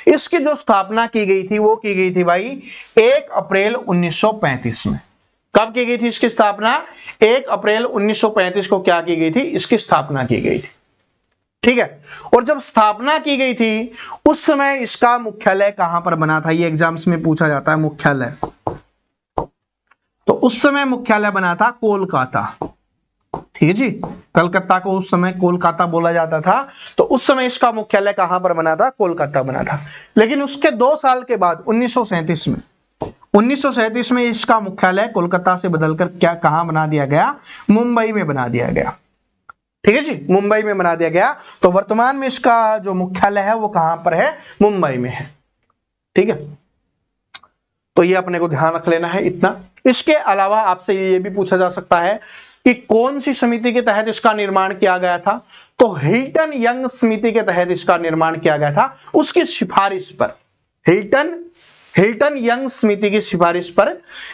इसकी जो स्थापना की गई थी वो की गई थी भाई 1 अप्रैल 1935 में। कब की गई थी इसकी स्थापना? 1 अप्रैल 1935 को क्या की गई थी? इसकी स्थापना की गई थी। ठीक है, और जब स्थापना की गई थी उस समय इसका मुख्यालय कहां पर बना था? ये एग्जाम्स में पूछा जाता है मुख्यालय। तो उस समय मुख्यालय बना था कोलकाता। ठीक है जी, कलकत्ता को उस समय कोलकाता बोला जाता था, तो उस समय इसका मुख्यालय कहां पर बना था? कोलकाता बना था। लेकिन उसके 2 साल के बाद 1937 में इसका मुख्यालय कोलकाता से बदलकर क्या कहां बना दिया गया? मुंबई में बना दिया गया। ठीक है जी, मुंबई में बना दिया गया। तो वर्तमान में इसका जो मुख्यालय है वो कहां पर है? मुंबई में है। ठीक है, तो ये अपने को ध्यान रख लेना है इतना। इसके अलावा आपसे ये भी पूछा जा सकता है कि कौन सी समिति के तहत इसका निर्माण किया गया था? तो हिल्टन यंग समिति के तहत इसका निर्माण किया गया था, उसकी सिफारिश पर। हिल्टन यंग समिति की सिफारिश पर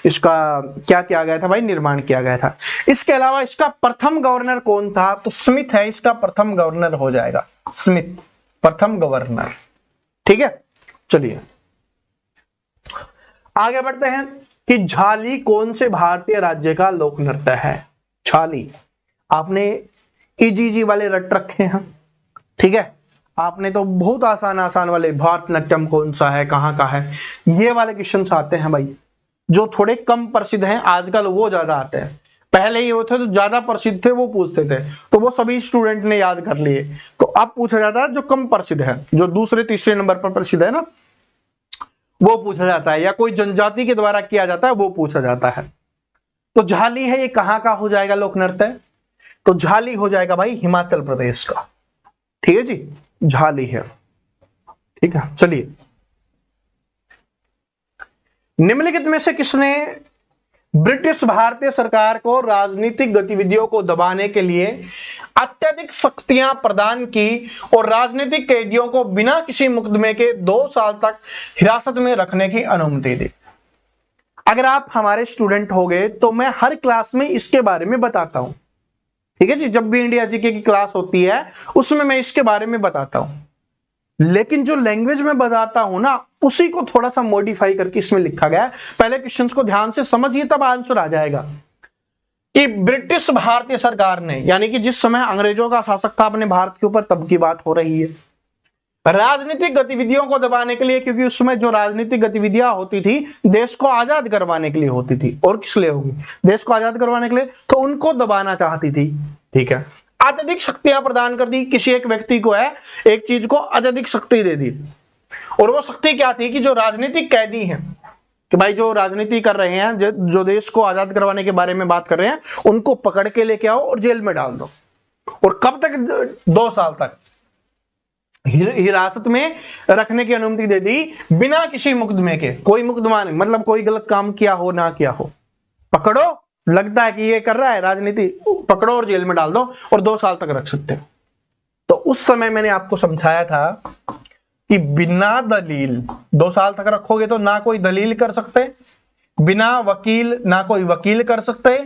इसका क्या किया गया था भाई? निर्माण किया गया था। इसके अलावा इसका प्रथम गवर्नर कौन था? तो स्मिथ है, इसका प्रथम गवर्नर हो जाएगा, स्मिथ प्रथम गवर्नर। ठीक है, चलिए आगे बढ़ते हैं कि झाली कौन से भारतीय राज्य का लोक नृत्य है? झाली आपने ईजीजी वाले रट रखे हैं। ठीक है, आपने तो बहुत आसान वाले, भारतनाट्यम कौन सा है, कहां का है, ये वाले क्वेश्चन आते हैं भाई, जो थोड़े कम प्रसिद्ध हैं आजकल वो ज्यादा आते हैं। पहले ये होते तो ज्यादा प्रसिद्ध थे वो पूछते थे, तो वो सभी स्टूडेंट ने याद कर लिए। तो अब पूछा जाता है जो कम प्रसिद्ध है, जो दूसरे तीसरे नंबर पर प्रसिद्ध है ना, वो पूछा जाता है, या कोई जनजाति के द्वारा किया जाता है वो पूछा जाता है। तो झाली है, ये कहां का हो जाएगा लोक नृत्य? तो झाली हो जाएगा भाई हिमाचल प्रदेश का। ठीक है जी, झाली है। ठीक है, चलिए निम्नलिखित में से किसने ब्रिटिश भारतीय सरकार को राजनीतिक गतिविधियों को दबाने के लिए अत्यधिक शक्तियां प्रदान की और राजनीतिक कैदियों को बिना किसी मुकदमे के 2 साल तक हिरासत में रखने की अनुमति दी? अगर आप हमारे स्टूडेंट हो गए तो मैं हर क्लास में इसके बारे में बताता हूं। ठीक है जी, जब भी इंडिया जीके की क्लास होती है उसमें मैं इसके बारे में बताता हूं, लेकिन जो लैंग्वेज में बताता हूं ना उसी को थोड़ा सा मॉडिफाई करके इसमें लिखा गया है। पहले क्वेश्चंस को ध्यान से समझिए तब आंसर आ जाएगा। कि ब्रिटिश भारतीय सरकार ने, यानी कि जिस समय अंग्रेजों का शासक था अपने भारत के ऊपर, तब की बात हो रही है, राजनीतिक गतिविधियों को दबाने के लिए, क्योंकि उस समय जो राजनीतिक गतिविधियां होती थी देश को आजाद करवाने के लिए होती थी, और किस लिए होगी? देश को आजाद करवाने के लिए, तो उनको दबाना चाहती थी। ठीक है, अत्यधिक शक्तियां प्रदान कर दी, किसी एक व्यक्ति को है एक चीज को अत्यधिक शक्ति दे दी, और वो शक्ति क्या थी कि जो राजनीतिक कैदी हैं, कि भाई जो राजनीति कर रहे हैं, जो देश को आजाद करवाने के बारे में बात कर रहे हैं, उनको पकड़ के लेके आओ और जेल में डाल दो। और कब तक? 2 साल तक हिरासत में रखने की अनुमति दे दी, बिना किसी मुकदमे के। कोई मुकदमा नहीं, मतलब कोई गलत काम किया हो ना किया हो, पकड़ो, लगता है कि ये कर रहा है राजनीति, पकड़ो और जेल में डाल दो, और 2 साल तक रख सकते हो। तो उस समय मैंने आपको समझाया था कि बिना दलील 2 साल तक रखोगे तो ना कोई दलील कर सकते, बिना वकील ना कोई वकील कर सकते,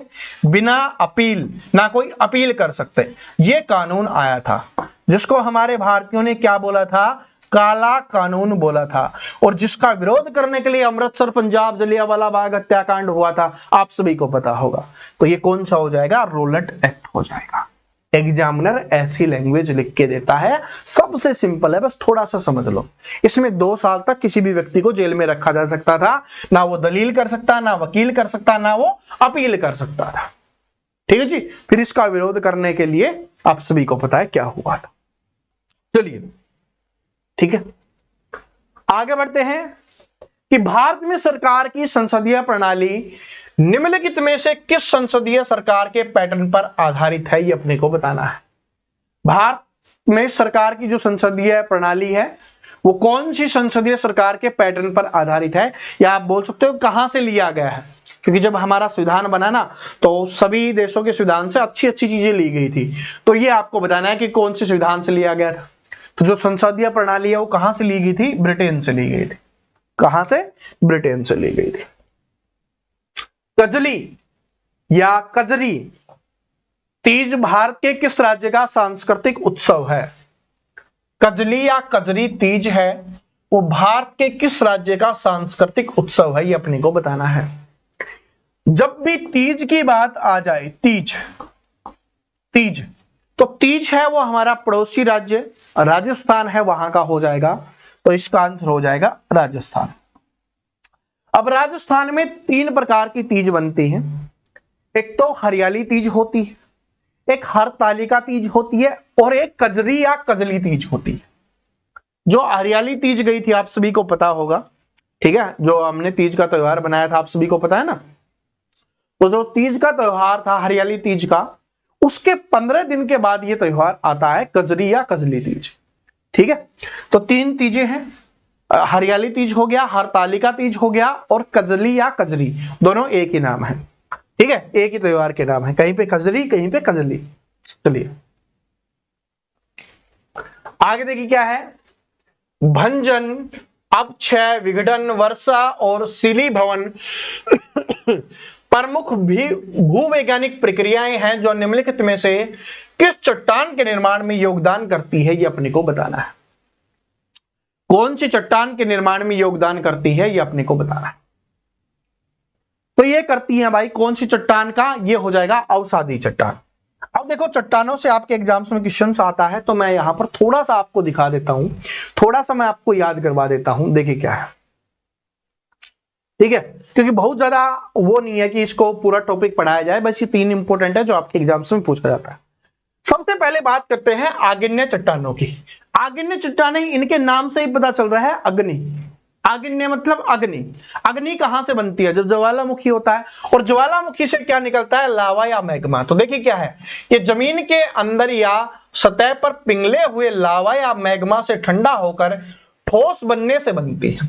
बिना अपील ना कोई अपील कर सकते। ये कानून आया था जिसको हमारे भारतीयों ने क्या बोला था? काला कानून बोला था, और जिसका विरोध करने के लिए अमृतसर पंजाब जलियांवाला बाग हत्याकांड हुआ था, आप सभी को पता होगा। तो ये कौन सा हो जाएगा? रोलेट एक्ट हो जाएगा। एग्जामिनर ऐसी लैंग्वेज लिख के देता है, सबसे सिंपल है, बस थोड़ा सा समझ लो। इसमें 2 साल तक किसी भी व्यक्ति को जेल में रखा जा सकता था, ना वो दलील कर सकता, ना वकील कर सकता, ना वो अपील कर सकता था। ठीक है जी, फिर इसका विरोध करने के लिए आप सभी को पता है क्या हुआ था। चलिए ठीक है, आगे बढ़ते हैं। कि भारत में सरकार की संसदीय प्रणाली निम्नलिखित में से किस संसदीय सरकार के पैटर्न पर आधारित है, ये अपने को बताना है। भारत में सरकार की जो संसदीय प्रणाली है वो कौन सी संसदीय सरकार के पैटर्न पर आधारित है, या आप बोल सकते हो कहां से लिया गया है, क्योंकि जब हमारा संविधान बना ना तो सभी देशों के संविधान से अच्छी अच्छी चीजें ली गई थी, तो ये आपको बताना है कि कौन से संविधान से लिया गया था। तो जो संसदीय प्रणाली है वो कहां से ली गई थी, ब्रिटेन से ली गई थी। कहां से, ब्रिटेन से ली गई थी। कजली या कजरी तीज भारत के किस राज्य का सांस्कृतिक उत्सव है? कजली या कजरी तीज है वो भारत के किस राज्य का सांस्कृतिक उत्सव है, ये अपने को बताना है। जब भी तीज की बात आ जाए, तीज तो तीज है वो हमारा पड़ोसी राज्य राजस्थान है, वहां का हो जाएगा, तो इसका आंसर हो जाएगा राजस्थान। अब राजस्थान में 3 प्रकार की तीज बनती है। एक तो हरियाली तीज होती है, एक हरतालिका तीज होती है, और एक कजरी या कजली तीज होती है। जो हरियाली तीज गई थी आप सभी को पता होगा, ठीक है, जो हमने तीज का त्योहार बनाया था आप सभी को पता है ना। तो जो तीज का त्योहार था हरियाली तीज का, उसके 15 दिन के बाद ये त्योहार आता है कजरी या कजली तीज। ठीक है, तो 3 तीजें हैं, हरियाली तीज हो गया, हरतालिका तीज हो गया, और कजली या कजरी, दोनों एक ही नाम है। ठीक है, एक ही त्योहार के नाम है, कहीं पे कजरी कहीं पे कजली। चलिए आगे देखिए क्या है। भंजन, अपक्षय, विघटन, वर्षा और शिलीभवन प्रमुख भूवैज्ञानिक प्रक्रियाएं हैं जो निम्नलिखित में से किस चट्टान के निर्माण में योगदान करती है, ये अपने को बताना है। कौन सी चट्टान के निर्माण में योगदान करती है, ये अपने को बताना है। तो ये करती है भाई कौन सी चट्टान का, ये हो जाएगा अवसादी चट्टान। अब देखो चट्टानों से आपके एग्जाम्स में क्वेश्चंस आता है, तो मैं यहां पर थोड़ा सा आपको दिखा देता हूं, थोड़ा सा मैं आपको याद करवा देता हूं। देखिए क्या है, ठीक है, क्योंकि बहुत ज्यादा वो नहीं है कि इसको पूरा टॉपिक पढ़ाया जाए, बस ये 3 इंपॉर्टेंट है जो आपके एग्जाम्स में पूछा जाता है। सबसे पहले बात करते हैं आग्नेय चट्टानों की। आग्नेय चट्टानें, इनके नाम से ही पता चल रहा है अग्नि। आग्नेय मतलब अग्नि। अग्नि कहां से बनती है, जब ज्वालामुखी होता है, और ज्वालामुखी से क्या निकलता है, लावा या मैग्मा। तो देखिए क्या है, ये जमीन के अंदर या सतह पर पिघले हुए लावा या मैग्मा से ठंडा होकर ठोस बनने से बनती है।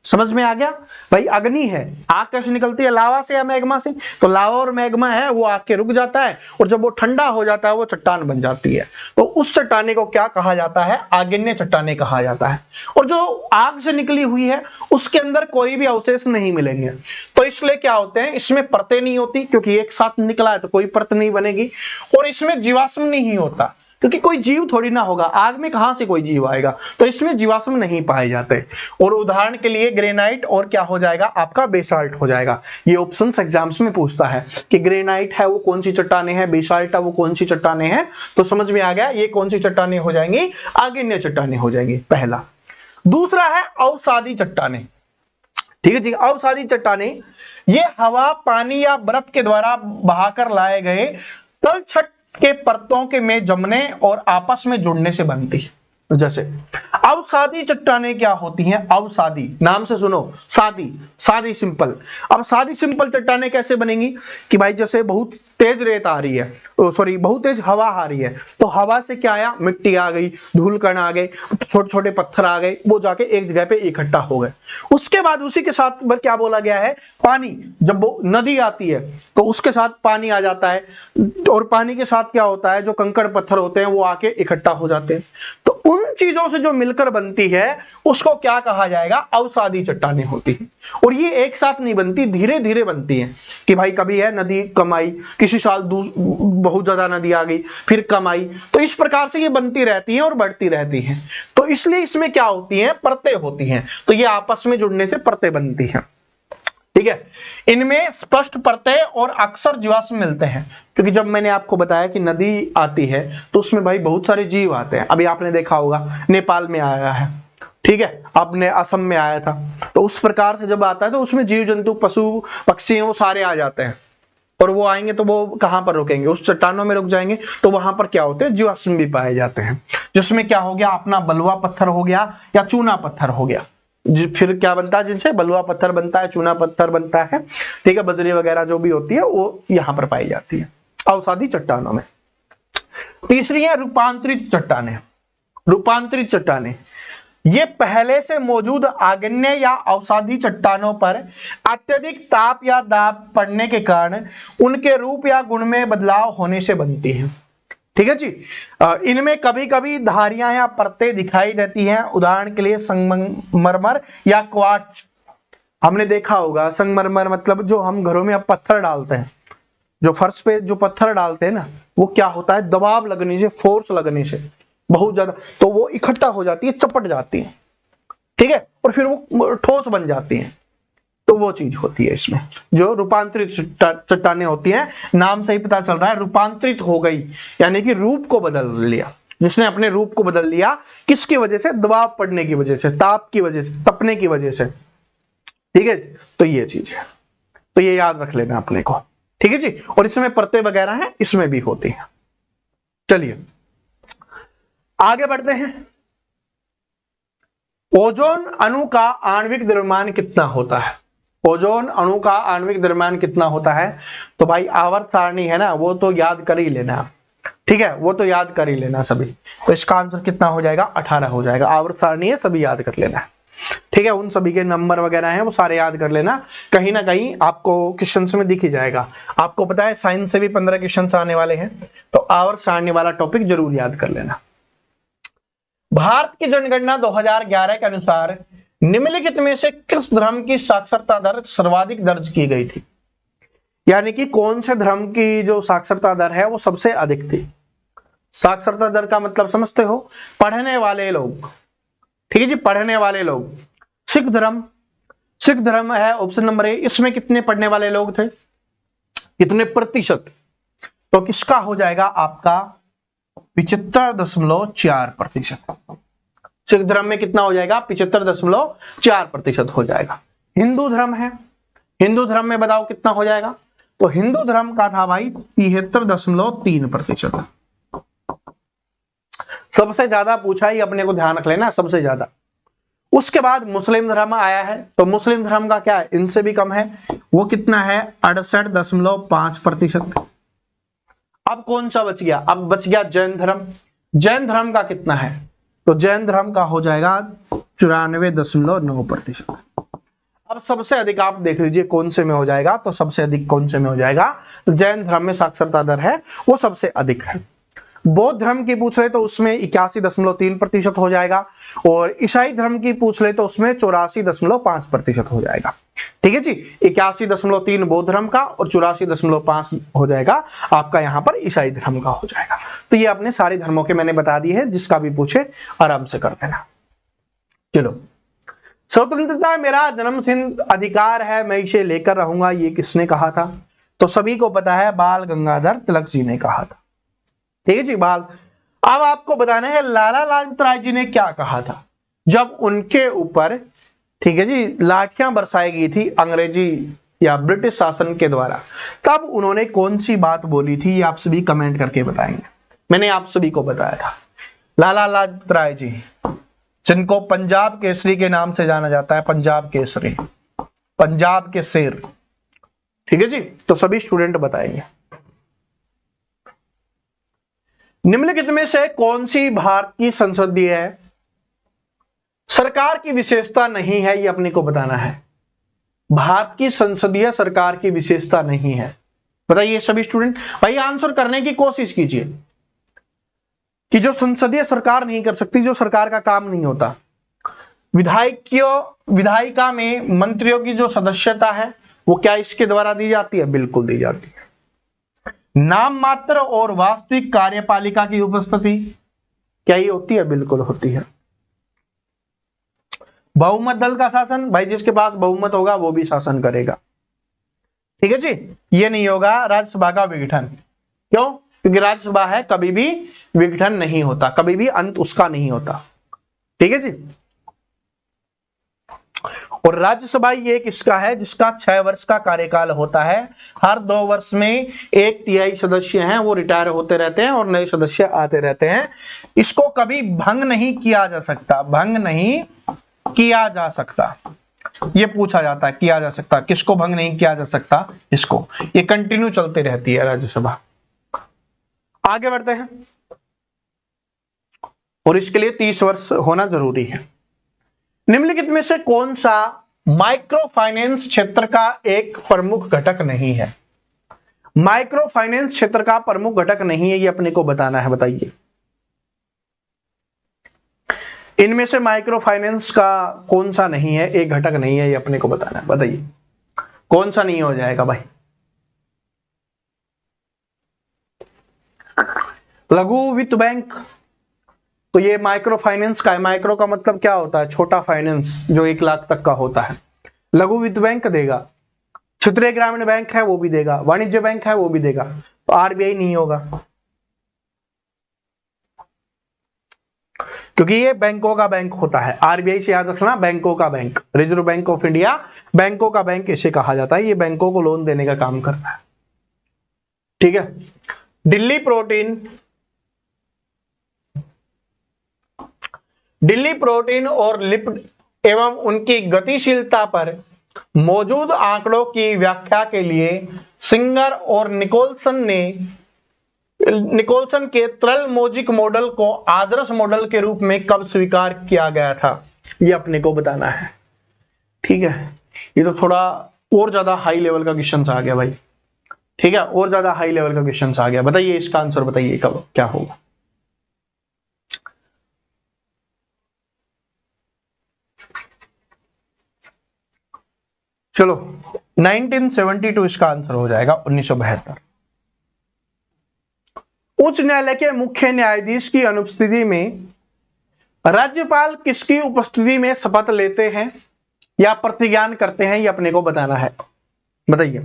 समझ में आ गया भाई, अग्नि है, आग कैसे निकलती है, लावा से या मैग्मा से। तो लावा और मैग्मा है वो आग के रुक जाता है, और जब वो ठंडा हो जाता है वो चट्टान बन जाती है। तो उस चट्टाने को क्या कहा जाता है, आग्नेय चट्टाने कहा जाता है। और जो आग से निकली हुई है उसके अंदर कोई भी अवशेष नहीं मिलेंगे, तो इसलिए क्या होते हैं, इसमें परतें नहीं होती, क्योंकि एक साथ निकला है तो कोई परत नहीं बनेगी। और इसमें जीवाश्म नहीं होता, क्योंकि कोई जीव थोड़ी ना होगा, आग में कहां से कोई जीव आएगा, तो इसमें जीवाश्म नहीं पाए जाते। और उदाहरण के लिए ग्रेनाइट और क्या हो जाएगा आपका, बेसाल्ट हो जाएगा। ये ऑप्शंस एग्जाम्स में पूछता है कि ग्रेनाइट है वो कौन सी चट्टाने हैं, बेसाल्ट है वो कौन सी चट्टाने हैं। तो समझ में आ गया ये कौन सी चट्टाने हो जाएंगी, आग्नेय चट्टाने हो जाएंगी, पहला। दूसरा है अवसादी चट्टाने। ठीक है जी, अवसादी चट्टाने ये हवा, पानी या बर्फ के द्वारा बहाकर लाए गए तलछट के परतों के में जमने और आपस में जुड़ने से बनती है। जैसे अवसादी चट्टानें क्या होती हैं, अवसादी नाम से सुनो, सादी, सादी सिंपल। अब सादी सिंपल चट्टानें कैसे बनेंगी कि भाई जैसे बहुत तेज रेत आ रही है, सॉरी बहुत तेज हवा आ रही है, तो हवा से क्या आया, मिट्टी आ गई, धूल कण आ गए, छोटे छोटे पत्थर आ गए, वो जाके एक जगह पे इकट्ठा हो गए। उसके बाद उसी के साथ क्या बोला गया है, पानी, जब वो नदी आती है तो उसके साथ पानी आ जाता है, और पानी के साथ क्या होता है, जो कंकड़ पत्थर होते हैं वो आके इकट्ठा हो जाते हैं। तो उन चीजों से जो मिलकर बनती है उसको क्या कहा जाएगा, अवसादी चट्टानें होती है। और ये एक साथ नहीं बनती, धीरे धीरे बनती है, कि भाई कभी है नदी कम आई, किसी साल बहुत ज्यादा नदी आ गई, फिर कम आई, तो इस प्रकार से ये बनती रहती है और बढ़ती रहती है। तो इसलिए इसमें क्या होती है, परतें होती हैं, तो ये आपस में जुड़ने से परतें बनती हैं। ठीक है, इनमें स्पष्ट परतें और अक्सर जीवाश्म मिलते हैं, क्योंकि जब मैंने आपको बताया कि नदी आती है तो उसमें भाई बहुत सारे जीव आते हैं। अभी आपने देखा होगा नेपाल में आया है, ठीक है, अपने असम में आया था, तो उस प्रकार से जब आता है तो उसमें जीव जंतु, पशु पक्षी वो सारे आ जाते हैं, और वो आएंगे तो वो कहां पर रुकेंगे, उस चट्टानों में रुक जाएंगे, तो वहां पर क्या होते हैं, जीवाश्म भी पाए जाते हैं, जिसमें क्या हो गया, अपना बलुआ पत्थर हो गया या चूना पत्थर हो गया। फिर क्या बनता है जिनसे बलुआ पत्थर बनता है, चूना पत्थर बनता है, ठीक है, बजरी वगैरह जो भी होती है वो यहां पर पाई जाती है अवसादी चट्टानों में। तीसरी है रूपांतरित चट्टानें। रूपांतरित चट्टानें ये पहले से मौजूद आग्नेय या अवसादी चट्टानों पर अत्यधिक ताप या दाब पड़ने के कारण उनके रूप या गुण में बदलाव होने से बनती हैं। ठीक है जी। इनमें कभी कभी धारियां या परतें दिखाई देती हैं। उदाहरण के लिए संगमरमर या क्वार्ट्ज। हमने देखा होगा संगमरमर मतलब जो हम घरों में अब पत्थर डालते हैं, जो फर्श पे जो पत्थर डालते हैं ना, वो क्या होता है, दबाव लगने से, फोर्स लगने से बहुत ज्यादा, तो वो इकट्ठा हो जाती है, चपट जाती है, ठीक है, और फिर वो ठोस बन जाती हैं। तो वो चीज होती है इसमें, जो रूपांतरित चट्टानें होती हैं। नाम से ही पता चल रहा है रूपांतरित हो गई, यानी कि रूप को बदल लिया, जिसने अपने रूप को बदल लिया। किसकी वजह से? दबाव पड़ने की वजह से, ताप की वजह से, तपने की वजह से। ठीक है, तो ये चीज है, तो ये याद रख लेना अपने को। ठीक है जी। और इसमें परतें वगैरह हैं, इसमें भी होती हैं। चलिए आगे बढ़ते हैं। ओजोन अणु का आणविक द्रव्यमान कितना होता है? ओजोन अणु का आणविक द्रव्यमान कितना होता है? तो भाई आवर्त सारणी है ना, वो तो याद कर ही लेना। ठीक है, वो तो याद कर ही लेना सभी। तो इसका आंसर कितना हो जाएगा? 18 हो जाएगा। आवर्त सारणी है, सभी याद कर लेना। ठीक है, उन सभी के नंबर वगैरह हैं वो सारे याद कर लेना। कहीं ना कहीं आपको क्वेश्चंस में दिख ही जाएगा। आपको पता है साइंस से भी 15 क्वेश्चंस आने वाले हैं, तो आवर्त सारणी वाला टॉपिक जरूर याद कर लेना। भारत की जनगणना 2011 के अनुसार निम्नलिखित में से किस धर्म की साक्षरता दर सर्वाधिक दर्ज की गई थी? यानी कि कौन से धर्म की जो साक्षरता दर है वो सबसे अधिक थी? साक्षरता दर का मतलब समझते हो? पढ़ने वाले लोग। ठीक है जी, पढ़ने वाले लोग। सिख धर्म, सिख धर्म है ऑप्शन नंबर ए। इसमें कितने पढ़ने वाले लोग थे? कितने प्रतिशत? तो किसका हो जाएगा आपका 75.4%। सिख धर्म में कितना हो जाएगा? 75.4% हो जाएगा। हिंदू धर्म है, हिंदू धर्म में बताओ कितना हो जाएगा? तो हिंदू धर्म का था भाई 73.3%। सबसे ज्यादा पूछा ही अपने को ध्यान रख लेना, सबसे ज्यादा। उसके बाद मुस्लिम धर्म आया है, तो मुस्लिम धर्म का क्या है? इनसे भी कम है, वो कितना है? 68.5%। अब कौन सा बच गया? अब बच गया जैन धर्म। जैन धर्म का कितना है? तो जैन धर्म का हो जाएगा 94.9%। अब सबसे अधिक आप देख लीजिए कौन से में हो जाएगा, तो सबसे अधिक कौन से में हो जाएगा? तो जैन धर्म में साक्षरता दर है वो सबसे अधिक है। बौद्ध धर्म की पूछ ले तो उसमें 81.3% हो जाएगा, और ईसाई धर्म की पूछ ले तो उसमें 84.5% हो जाएगा। ठीक है जी, 81.3 बौद्ध धर्म का और 84.5 हो जाएगा आपका यहाँ पर ईसाई धर्म का हो जाएगा। तो ये अपने सारे धर्मों के मैंने बता दिए हैं, जिसका भी पूछे आराम से कर देना। चलो, स्वतंत्रता मेरा जन्मसिद्ध अधिकार है, मैं इसे लेकर रहूंगा, ये किसने कहा था? तो सभी को पता है, बाल गंगाधर तिलक जी ने कहा था। ठीक है जी, बाल। अब आपको बताना है लाला लाजपत राय जी ने क्या कहा था जब उनके ऊपर, ठीक है जी, लाठियां बरसाई गई थी अंग्रेजी या ब्रिटिश शासन के द्वारा। तब उन्होंने कौन सी बात बोली थी, ये आप सभी कमेंट करके बताएंगे। मैंने आप सभी को बताया था, लाला लाजपत राय जी, जिनको पंजाब केसरी के नाम से जाना जाता है, पंजाब केसरी, पंजाब के शेर। ठीक है जी, तो सभी स्टूडेंट बताएंगे। निम्नलिखित में से कौन सी भारत की संसदीय सरकार की विशेषता नहीं है? ये अपने को बताना है। भारत की संसदीय सरकार की विशेषता नहीं है, बताइए सभी स्टूडेंट। भाई आंसर करने की कोशिश कीजिए कि जो संसदीय सरकार नहीं कर सकती, जो सरकार का काम नहीं होता। विधायिका में मंत्रियों की जो सदस्यता है वो क्या इसके द्वारा दी जाती है? बिल्कुल दी जाती है। नाम मात्र और वास्तविक कार्यपालिका की उपस्थिति क्या ही होती है? बिल्कुल होती है। बहुमत दल का शासन, भाई जिसके पास बहुमत होगा वो भी शासन करेगा। ठीक है जी, ये नहीं होगा राज्यसभा का विघटन। क्यों? क्योंकि राज्यसभा है, कभी भी विघटन नहीं होता, कभी भी अंत उसका नहीं होता। ठीक है जी। और राज्यसभा ये किसका है? जिसका 6 वर्ष का कार्यकाल होता है। हर 2 वर्ष में 1/3 सदस्य हैं वो रिटायर होते रहते हैं और नए सदस्य आते रहते हैं। इसको कभी भंग नहीं किया जा सकता, भंग नहीं किया जा सकता, ये पूछा जाता है, किया जा सकता, किसको भंग नहीं किया जा सकता, इसको। ये कंटिन्यू चलते रहती है राज्यसभा। आगे बढ़ते हैं, और इसके लिए 30 वर्ष होना जरूरी है। निम्नलिखित में से कौन सा माइक्रो फाइनेंस क्षेत्र का एक प्रमुख घटक नहीं है? माइक्रो फाइनेंस क्षेत्र का प्रमुख घटक नहीं है, ये अपने को बताना है, बताइए। इनमें से माइक्रो फाइनेंस का कौन सा नहीं है, एक घटक नहीं है, ये अपने को बताना है, बताइए कौन सा नहीं हो जाएगा भाई? लघु वित्त बैंक, तो ये माइक्रो फाइनेंस का है। माइक्रो का मतलब क्या होता है? छोटा फाइनेंस जो 1 लाख तक का होता है, लघु वित्त बैंक देगा। क्षेत्रीय ग्रामीण बैंक है वो भी देगा, वाणिज्य बैंक है वो भी देगा, तो आरबीआई नहीं होगा, क्योंकि ये बैंकों का बैंक होता है। आरबीआई से याद रखना, बैंकों का bank, reserve bank of India बैंकों का बैंक इसे कहा जाता है। ये बैंकों को लोन देने का काम करता है, ठीक है। दिल्ली प्रोटीन और लिपिड एवं उनकी गतिशीलता पर मौजूद आंकड़ों की व्याख्या के लिए सिंगर और निकोलसन के तरल मौजिक मॉडल को आदर्श मॉडल के रूप में कब स्वीकार किया गया था, ये अपने को बताना है, ठीक है। ये तो थोड़ा और ज्यादा हाई लेवल का क्वेश्चन आ गया भाई, ठीक है, और ज्यादा हाई लेवल का क्वेश्चन आ गया। बताइए इसका आंसर, बताइए कब क्या होगा। चलो 1972 इसका आंसर हो जाएगा, 1972। उच्च न्यायालय के मुख्य न्यायाधीश की अनुपस्थिति में राज्यपाल किसकी उपस्थिति में शपथ लेते हैं या प्रतिज्ञान करते हैं, ये अपने को बताना है, बताइए।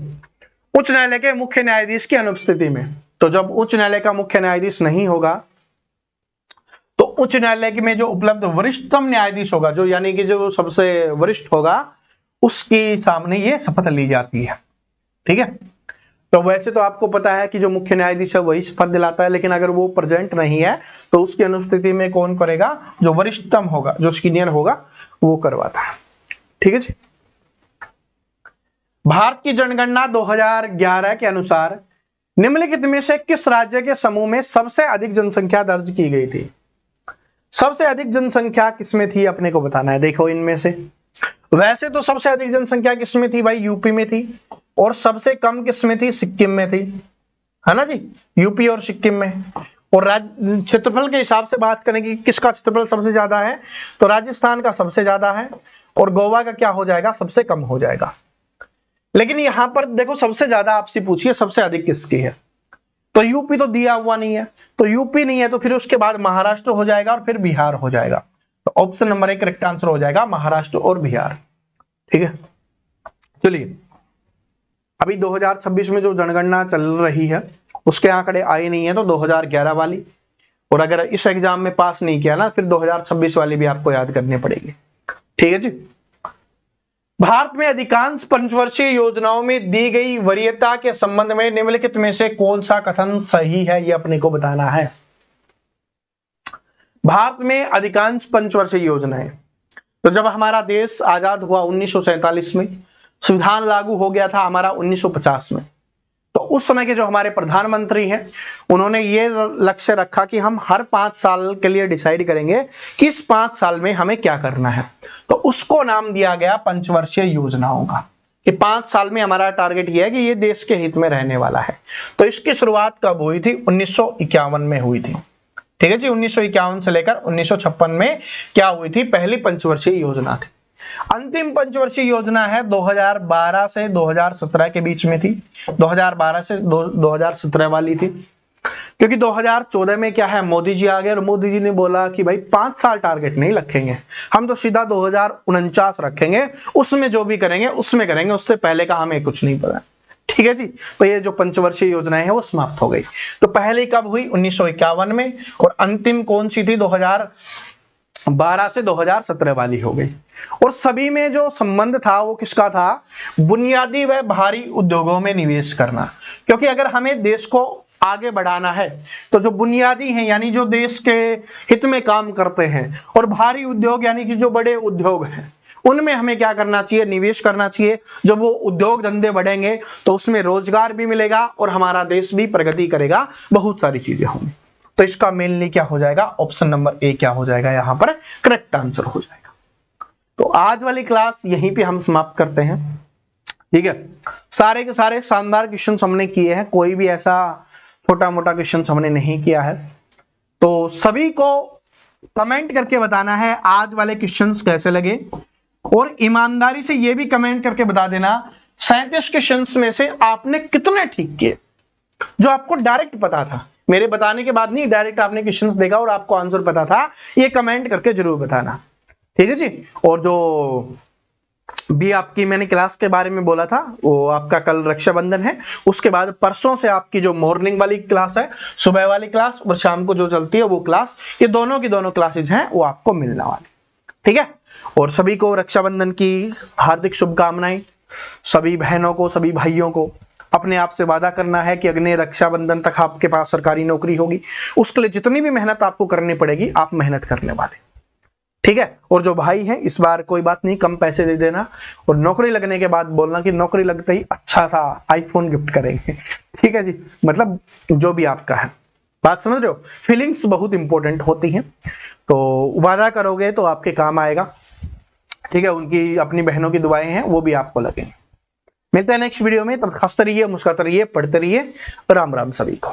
उच्च न्यायालय के मुख्य न्यायाधीश की अनुपस्थिति में, तो जब उच्च न्यायालय का मुख्य न्यायाधीश नहीं होगा तो उच्च न्यायालय में जो उपलब्ध वरिष्ठतम न्यायाधीश होगा, जो यानी कि जो सबसे वरिष्ठ होगा, उसके सामने ये शपथ ली जाती है, ठीक है। तो वैसे तो आपको पता है कि जो मुख्य न्यायाधीश है वही शपथ दिलाता है, लेकिन अगर वो प्रेजेंट नहीं है तो उसकी अनुपस्थिति में कौन करेगा? जो वरिष्ठतम होगा, जो सीनियर होगा, वो करवाता है, ठीक है जी। भारत की जनगणना 2011 के अनुसार निम्नलिखित में से किस राज्य के समूह में सबसे अधिक जनसंख्या दर्ज की गई थी? सबसे अधिक जनसंख्या किसमें थी, अपने को बताना है। देखो इनमें से वैसे तो सबसे अधिक जनसंख्या किसमें थी भाई? यूपी में थी, और सबसे कम किसमें थी? सिक्किम में थी, है ना जी, यूपी और सिक्किम में। और क्षेत्रफल के हिसाब से बात करें कि किसका क्षेत्रफल सबसे ज्यादा है, तो राजस्थान का सबसे ज्यादा है, और गोवा का क्या हो जाएगा? सबसे कम हो जाएगा। लेकिन यहां पर देखो सबसे ज्यादा आपसे पूछिए सबसे अधिक किसकी है, तो यूपी तो दिया हुआ नहीं है, तो यूपी नहीं है, तो फिर उसके बाद महाराष्ट्र हो जाएगा और फिर बिहार हो जाएगा। तो ऑप्शन नंबर 1 करेक्ट आंसर हो जाएगा महाराष्ट्र और बिहार, ठीक है। चलिए अभी 2026 में जो जनगणना चल रही है उसके आंकड़े आए नहीं है, तो 2011 वाली, और अगर इस एग्जाम में पास नहीं किया ना, फिर 2026 वाली भी आपको याद करनी पड़ेगी, ठीक है जी। भारत में अधिकांश पंचवर्षीय योजनाओं में दी गई वरीयता के संबंध में निम्नलिखित में से कौन सा कथन सही है, ये अपने को बताना है। भारत में अधिकांश पंचवर्षीय योजनाएं, तो जब हमारा देश आजाद हुआ 1947 में, संविधान लागू हो गया था हमारा 1950 में, तो उस समय के जो हमारे प्रधानमंत्री हैं उन्होंने ये लक्ष्य रखा कि हम हर 5 साल के लिए डिसाइड करेंगे कि इस 5 साल में हमें क्या करना है, तो उसको नाम दिया गया पंचवर्षीय योजनाओं का, कि 5 साल में हमारा टारगेट ये है कि ये देश के हित में रहने वाला है। तो इसकी शुरुआत कब हुई थी? 1951 में हुई थी, ठीक है जी। 1951 से लेकर 1956 में क्या हुई थी? पहली पंचवर्षीय योजना थी। अंतिम पंचवर्षीय योजना है 2012 से 2017 के बीच में थी, 2012 से 2017 वाली थी, क्योंकि 2014 में क्या है, मोदी जी आ गए और मोदी जी ने बोला कि भाई 5 साल टारगेट नहीं रखेंगे, हम तो सीधा 2049 रखेंगे, उसमें जो भी करेंगे उसमें करेंगे, उससे पहले का हमें कुछ नहीं पता, ठीक है जी। तो ये जो पंचवर्षीय योजनाएं है वो समाप्त हो गई। तो पहली कब हुई? 1951 में, और अंतिम कौन सी थी? 2012 से 2017 वाली हो गई। और सभी में जो संबंध था वो किसका था? बुनियादी व भारी उद्योगों में निवेश करना, क्योंकि अगर हमें देश को आगे बढ़ाना है। तो जो बुनियादी हैं यानी जो देश के हित में काम करते हैं, और भारी उद्योग यानी कि जो बड़े उद्योग हैं, उनमें हमें क्या करना चाहिए, निवेश करना चाहिए। जब वो उद्योग धंधे बढ़ेंगे तो उसमें रोजगार भी मिलेगा और हमारा देश भी प्रगति करेगा, बहुत सारी चीजें होंगी। तो इसका मेनली क्या हो जाएगा, ऑप्शन नंबर ए क्या हो जाएगा, यहां पर करेक्ट आंसर हो जाएगा। तो आज वाली क्लास यहीं पे हम समाप्त करते हैं, ठीक है। सारे के सारे शानदार क्वेश्चन हमने किए हैं, कोई भी ऐसा छोटा मोटा क्वेश्चन हमने नहीं किया है। तो सभी को कमेंट करके बताना है आज वाले क्वेश्चंस कैसे लगे, और ईमानदारी से ये भी कमेंट करके बता देना 37 क्वेश्चंस में से आपने कितने ठीक किए, जो आपको डायरेक्ट पता था, मेरे बताने के बाद नहीं, डायरेक्ट आपने क्वेश्चंस देखा और आपको आंसर पता था, ये कमेंट करके जरूर बताना, ठीक है जी। और जो भी आपकी मैंने क्लास के बारे में बोला था, वो आपका कल रक्षाबंधन है, उसके बाद परसों से आपकी जो मॉर्निंग वाली क्लास है, सुबह वाली क्लास और शाम को जो चलती है वो क्लास, ये दोनों की दोनों क्लासेज हैं, वो आपको मिलने वाली, ठीक है। और सभी को रक्षाबंधन की हार्दिक शुभकामनाएं। सभी बहनों को, सभी भाइयों को अपने आप से वादा करना है कि अगले रक्षाबंधन तक आपके पास सरकारी नौकरी होगी, उसके लिए जितनी भी मेहनत आपको करनी पड़ेगी, आप मेहनत करने वाले, ठीक है। और जो भाई हैं, इस बार कोई बात नहीं, कम पैसे दे देना, और नौकरी लगने के बाद बोलना कि नौकरी लगते ही अच्छा सा आईफोन गिफ्ट करेंगे, ठीक है जी। मतलब जो भी आपका है, बात समझ रहे हो, फीलिंग्स बहुत इंपॉर्टेंट होती हैं, तो वादा करोगे तो आपके काम आएगा, ठीक है। उनकी अपनी बहनों की दुआएं हैं, वो भी आपको लगेंगी। मिलते हैं नेक्स्ट वीडियो में, तब हंसते रहिए, मुस्कुराते रहिए, पढ़ते रहिए। राम राम सभी को।